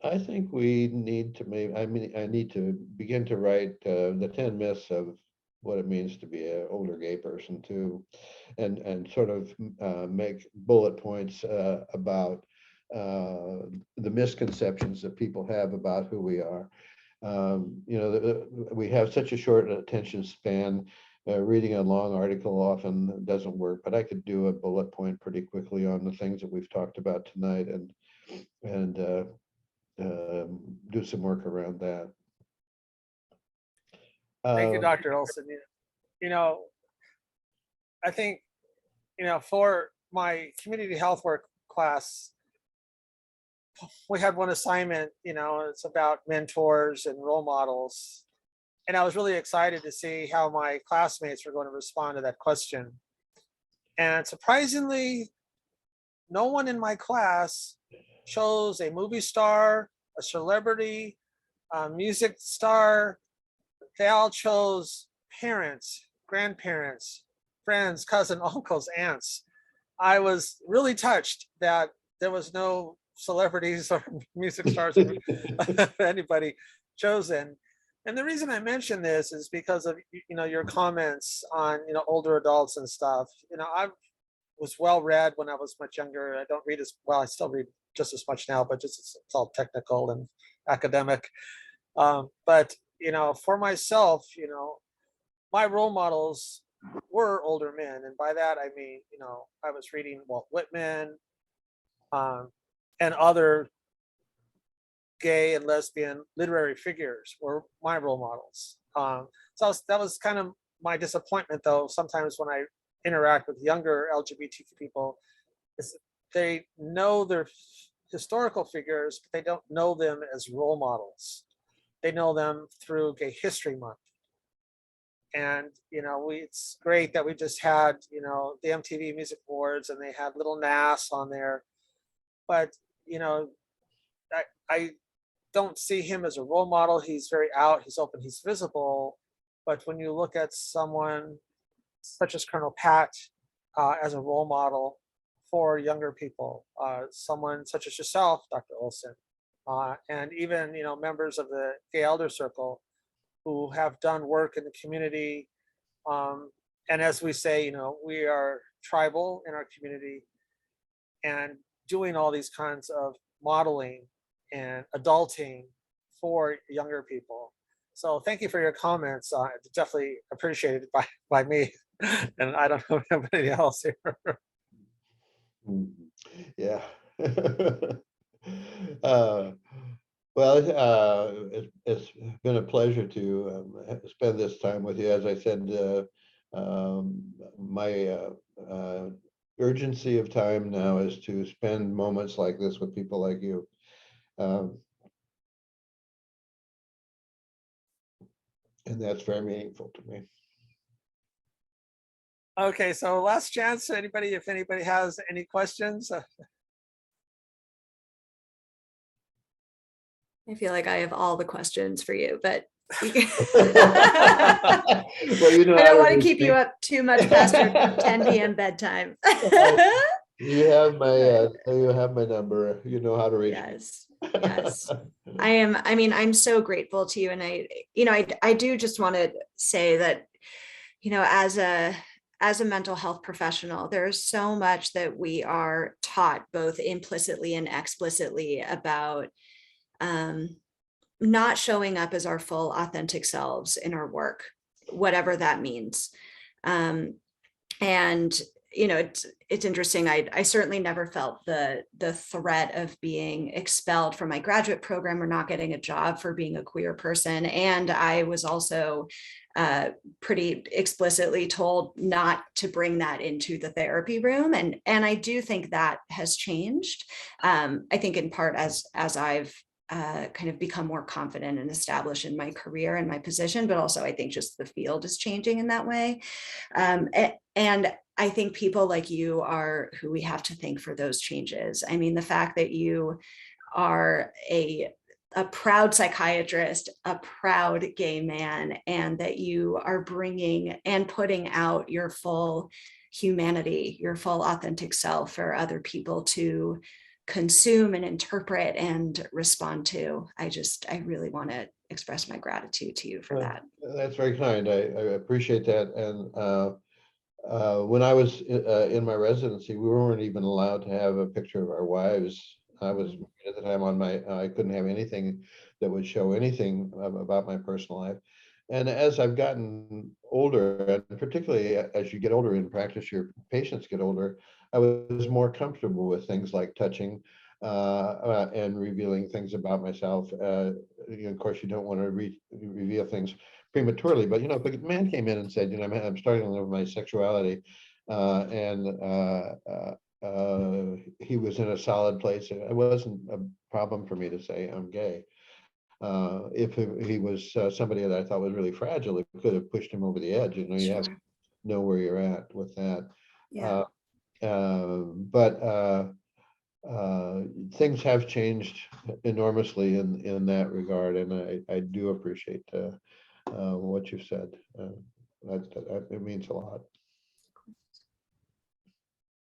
I think we need to I need to begin to write the 10 myths of what it means to be an older gay person too, and sort of make bullet points about the misconceptions that people have about who we are. We have such a short attention span. Reading a long article often doesn't work, but I could do a bullet point pretty quickly on the things that we've talked about tonight, and do some work around that.
Thank you, Dr. Olson. I think, for my community health work class, we had one assignment, it's about mentors and role models. And I was really excited to see how my classmates were going to respond to that question. And surprisingly, no one in my class chose a movie star, a celebrity, a music star, they all chose parents, grandparents, friends, cousin, uncles, aunts. I was really touched that there was no celebrities or music stars or anybody chosen. And the reason I mention this is because of your comments on older adults and stuff. I was well read when I was much younger. I don't read as well. I still read just as much now, but just it's all technical and academic. But for myself, my role models were older men, and by that I mean, I was reading Walt Whitman, and other gay and lesbian literary figures were my role models. That was kind of my disappointment, though. Sometimes when I interact with younger LGBTQ people, is they know their historical figures, but they don't know them as role models. They know them through Gay History Month. And it's great that we just had the MTV Music Awards, and they had Little Nas on there, but I don't see him as a role model. He's very out, he's open, he's visible. But when you look at someone such as Colonel Pat as a role model for younger people, someone such as yourself, Dr. Olson, and even members of the Gay Elder Circle who have done work in the community. And as we say, we are tribal in our community and doing all these kinds of modeling and adulting for younger people. So thank you for your comments. Definitely appreciated by me. And I don't know if anybody else here.
Yeah. Well, it's been a pleasure to spend this time with you. As I said, my urgency of time now is to spend moments like this with people like you. And that's very meaningful to me.
Okay, so last chance, anybody, if anybody has any questions.
I feel like I have all the questions for you, but
Well,
I don't want to keep you up too much past your 10 p.m. bedtime.
You have my number. You know how to reach me.
Yes. I'm so grateful to you. And I do just want to say that, as a mental health professional, there's so much that we are taught both implicitly and explicitly about not showing up as our full authentic selves in our work, whatever that means. And it's interesting. I certainly never felt the threat of being expelled from my graduate program or not getting a job for being a queer person. And I was also pretty explicitly told not to bring that into the therapy room. And I do think that has changed. I think in part as I've kind of become more confident and established in my career and my position, but also I think just the field is changing in that way. And I think people like you are who we have to thank for those changes. I mean, the fact that you are a proud psychiatrist, a proud gay man, and that you are bringing and putting out your full humanity, your full authentic self for other people to consume and interpret and respond to. I really want to express my gratitude to you for that.
That's very kind. I appreciate that. And when I was in my residency, we weren't even allowed to have a picture of our wives. I was at the time I couldn't have anything that would show anything about my personal life. And as I've gotten older, and particularly as you get older in practice, your patients get older, I was more comfortable with things like touching and revealing things about myself. Of course, you don't want to reveal things prematurely, but if a man came in and said, I'm starting to live with my sexuality, and he was in a solid place, it wasn't a problem for me to say I'm gay. If he was somebody that I thought was really fragile, it could have pushed him over the edge. You
Sure.
have to know where you're at with that.
Yeah.
But things have changed enormously in that regard, and I do appreciate what you said. It means a lot.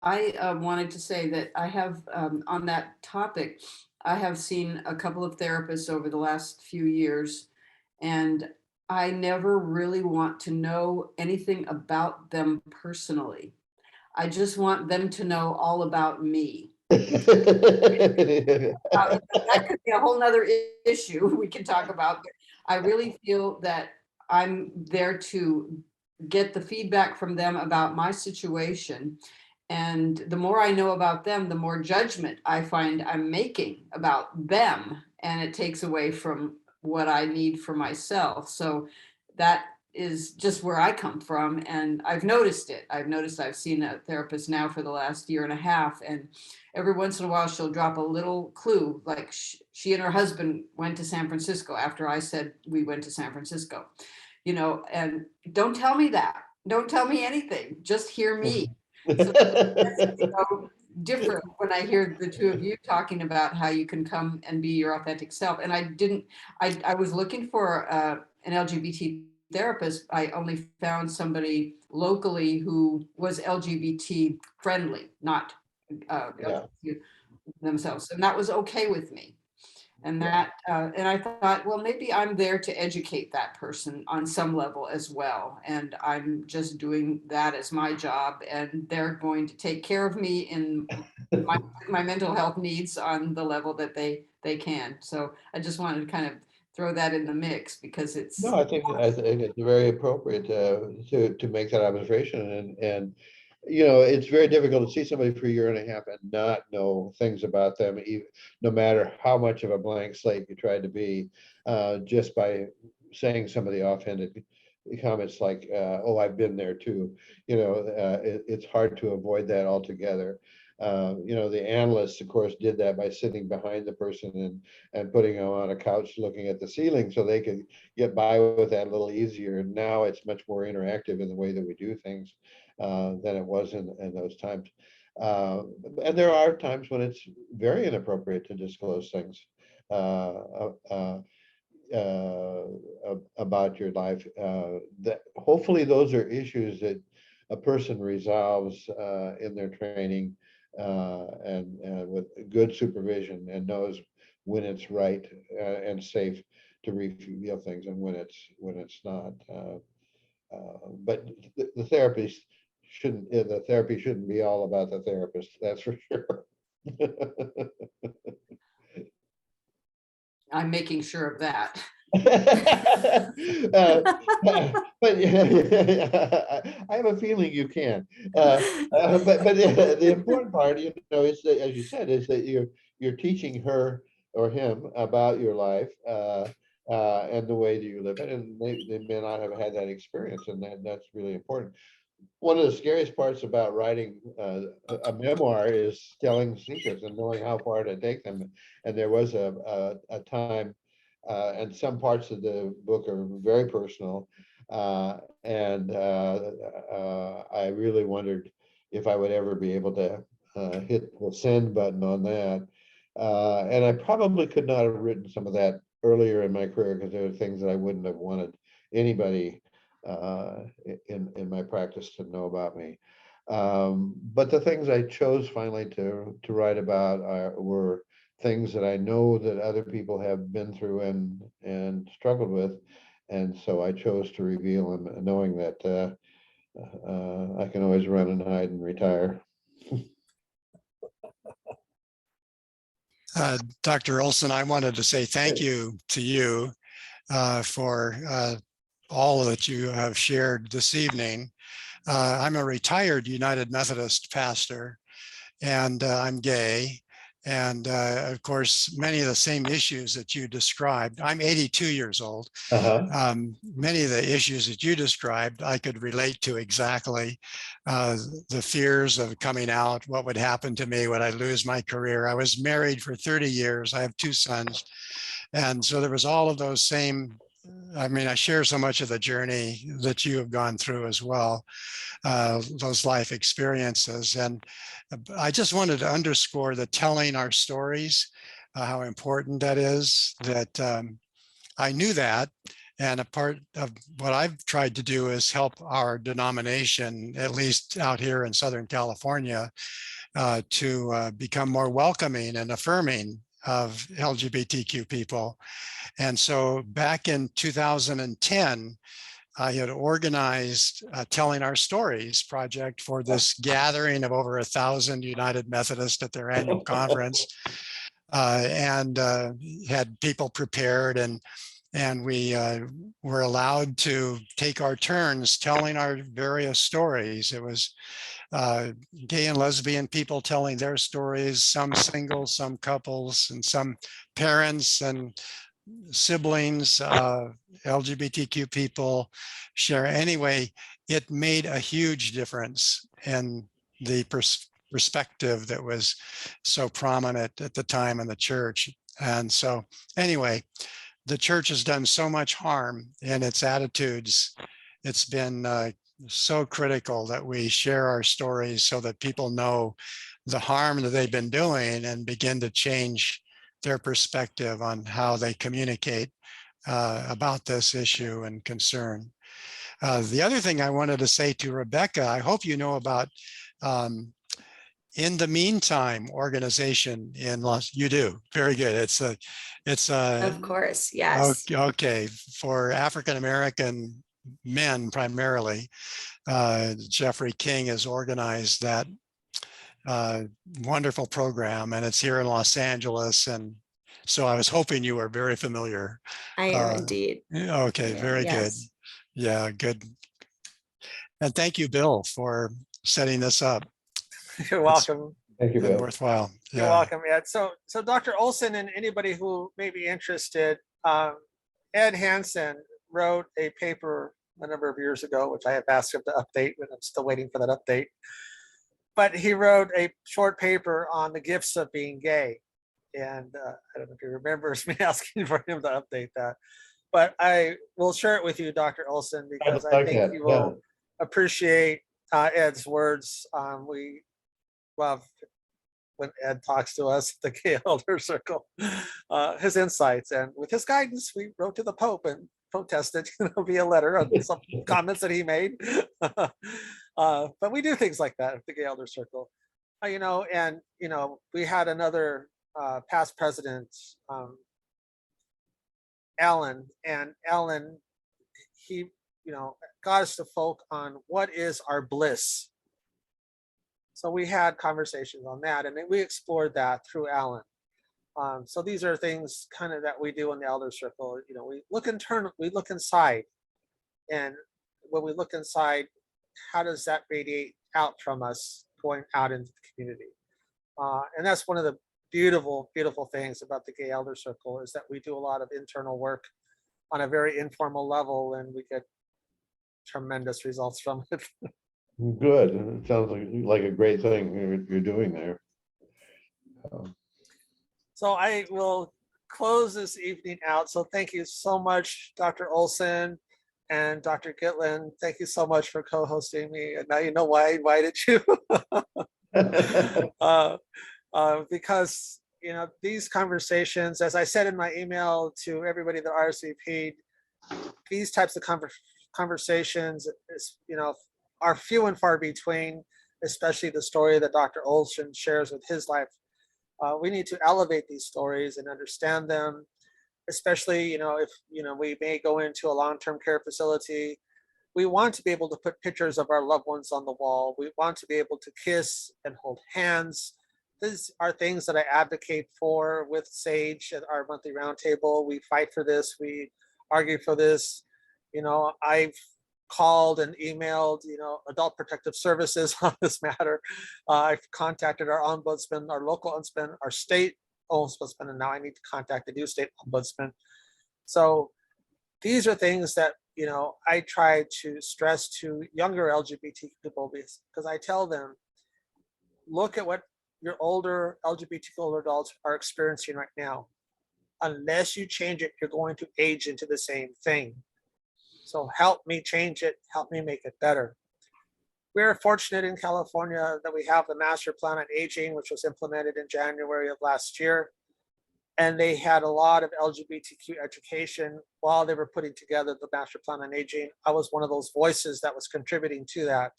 I wanted to say that I have, on that topic, I have seen a couple of therapists over the last few years, and I never really want to know anything about them personally. I just want them to know all about me. That could be a whole nother issue we can talk about. But I really feel that I'm there to get the feedback from them about my situation. And the more I know about them, the more judgment I find I'm making about them. And it takes away from what I need for myself. So that is just where I come from. And I've noticed it. I've seen a therapist now for the last year and a half. And every once in a while, she'll drop a little clue, like she and her husband went to San Francisco after I said we went to San Francisco, and don't tell me that. Don't tell me anything. Just hear me. So different when I hear the two of you talking about how you can come and be your authentic self. And I was looking for an LGBT therapist. I only found somebody locally who was LGBT friendly, not
Yeah.
LGBT themselves. And that was okay with me. And and I thought, well, maybe I'm there to educate that person on some level as well. And I'm just doing that as my job. And they're going to take care of me in my mental health needs on the level that they can. So I just wanted to kind of throw that in the mix because it's.
No, I think it's very appropriate to make that observation, and it's very difficult to see somebody for a year and a half and not know things about them, even no matter how much of a blank slate you tried to be, just by saying some of the offhanded comments like, "Oh, I've been there too." It's hard to avoid that altogether. The analysts, of course, did that by sitting behind the person and putting them on a couch looking at the ceiling so they could get by with that a little easier. And now it's much more interactive in the way that we do things than it was in those times. And there are times when it's very inappropriate to disclose things about your life. That hopefully those are issues that a person resolves in their training and with good supervision, and knows when it's right and safe to reveal things and when it's not. But the therapy shouldn't be all about the therapist. That's for sure.
I'm making sure of that.
But I have a feeling you can. But the important part, is that, as you said, is that you're teaching her or him about your life and the way that you live it, and they may not have had that experience, and that's really important. One of the scariest parts about writing a memoir is telling secrets and knowing how far to take them. And there was a time, and some parts of the book are very personal, and I really wondered if I would ever be able to hit the send button on that. And I probably could not have written some of that earlier in my career, because there were things that I wouldn't have wanted anybody in my practice to know about me. But the things I chose finally to write about were things that I know that other people have been through and struggled with. And so I chose to reveal them, knowing that I can always run and hide and retire.
Dr. Olson, I wanted to say thank you to you for all that you have shared this evening. I'm a retired United Methodist pastor, and I'm gay. And of course, many of the same issues that you described. I'm 82 years old. Many of the issues that you described, I could relate to exactly. The fears of coming out, what would happen to me, would I lose my career? I was married for 30 years. I have 2 sons. And so there was all of those same, I share so much of the journey that you have gone through as well, those life experiences. And I just wanted to underscore that telling our stories, how important that is, that I knew that. And a part of what I've tried to do is help our denomination, at least out here in Southern California, to become more welcoming and affirming of LGBTQ people. And so back in 2010, I had organized a Telling Our Stories project for this gathering of over 1,000 United Methodists at their annual conference, and had people prepared, and we were allowed to take our turns telling our various stories. It was gay and lesbian people telling their stories, some single, some couples, and some parents and siblings, LGBTQ people share. Anyway, it made a huge difference in the perspective that was so prominent at the time in the church. And so anyway, the church has done so much harm in its attitudes. It's been so critical that we share our stories so that people know the harm that they've been doing and begin to change their perspective on how they communicate about this issue and concern. The other thing I wanted to say to Rebecca, I hope you know about In the Meantime organization in you do, very good. It's
Of course, yes.
okay, for African-American men primarily. Jeffrey King has organized that wonderful program, and it's here in Los Angeles. And so I was hoping you were very familiar.
I am indeed.
Okay,
Yeah,
very good.
yes.
Yeah, good. And thank you, Bill, for setting this up.
You're welcome.
Thank you,
Been
Bill.
worthwhile.
You're welcome, Ed. So Dr. Olson and anybody who may be interested, Ed Hansen wrote a paper a number of years ago, which I have asked him to update, but I'm still waiting for that update. But he wrote a short paper on the gifts of being gay. And I don't know if he remembers me asking for him to update that. But I will share it with you, Dr. Olson, because I think you will appreciate Ed's words. We love when Ed talks to us at the Gay Elder Circle, his insights. And with his guidance, we wrote to the Pope and protested via letter on some comments that he made. But we do things like that at the Gay Elder Circle. And we had another past president, Alan, and Alan, he got us to focus on what is our bliss. So we had conversations on that, and then we explored that through Alan. So these are things kind of that we do in the Elder Circle. We look internal, we look inside, and when we look inside, how does that radiate out from us going out into the community? And that's one of the beautiful, beautiful things about the Gay Elder Circle, is that we do a lot of internal work on a very informal level, and we get tremendous results from it.
Good. It sounds like a great thing you're doing there.
So I will close this evening out. So thank you so much, Dr. Olson and Dr. Gitlin. Thank you so much for co-hosting me. And now you know why I invited you. Because these conversations, as I said in my email to everybody that RSVP'd, these types of conversations are few and far between, especially the story that Dr. Olson shares with his life. We need to elevate these stories and understand them, especially if we may go into a long-term care facility. We want to be able to put pictures of our loved ones on the wall. We want to be able to kiss and hold hands. These are things that I advocate for with Sage at our monthly roundtable. We fight for this. We argue for this. I've called and emailed, Adult Protective Services on this matter. I've contacted our ombudsman, our local ombudsman, our state ombudsman, and now I need to contact the new state ombudsman. So these are things that, I try to stress to younger LGBT people, because I tell them, look at what your older LGBT older adults are experiencing right now. Unless you change it, you're going to age into the same thing. So help me change it, help me make it better. We're fortunate in California that we have the Master Plan on Aging, which was implemented in January of last year. And they had a lot of LGBTQ education while they were putting together the Master Plan on Aging. I was one of those voices that was contributing to that.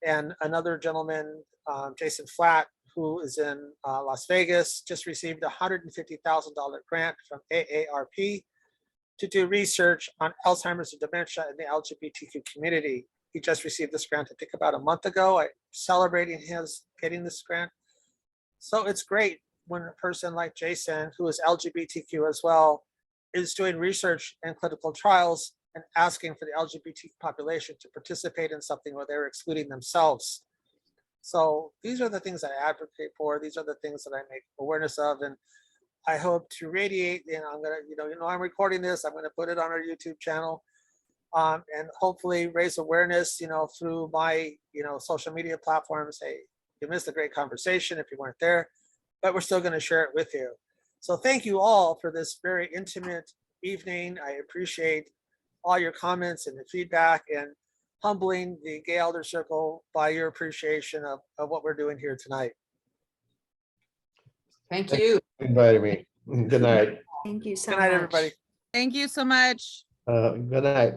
And another gentleman, Jason Flatt, who is in Las Vegas, just received a $150,000 grant from AARP to do research on Alzheimer's and dementia in the LGBTQ community. He just received this grant, I think about a month ago. I'm celebrating his getting this grant. So it's great when a person like Jason, who is LGBTQ as well, is doing research and clinical trials and asking for the LGBT population to participate in something where they're excluding themselves. So these are the things I advocate for. These are the things that I make awareness of. And I hope to radiate, and I'm gonna, I'm recording this, I'm gonna put it on our YouTube channel, and hopefully raise awareness, through my, social media platforms. Hey, you missed a great conversation if you weren't there, but we're still gonna share it with you. So thank you all for this very intimate evening. I appreciate all your comments and the feedback, and humbling the Gay Elder Circle by your appreciation of what we're doing here tonight.
Thank you.
Inviting me. Good night.
Thank you so
Good
much.
night, everybody.
Thank you so much.
Good night.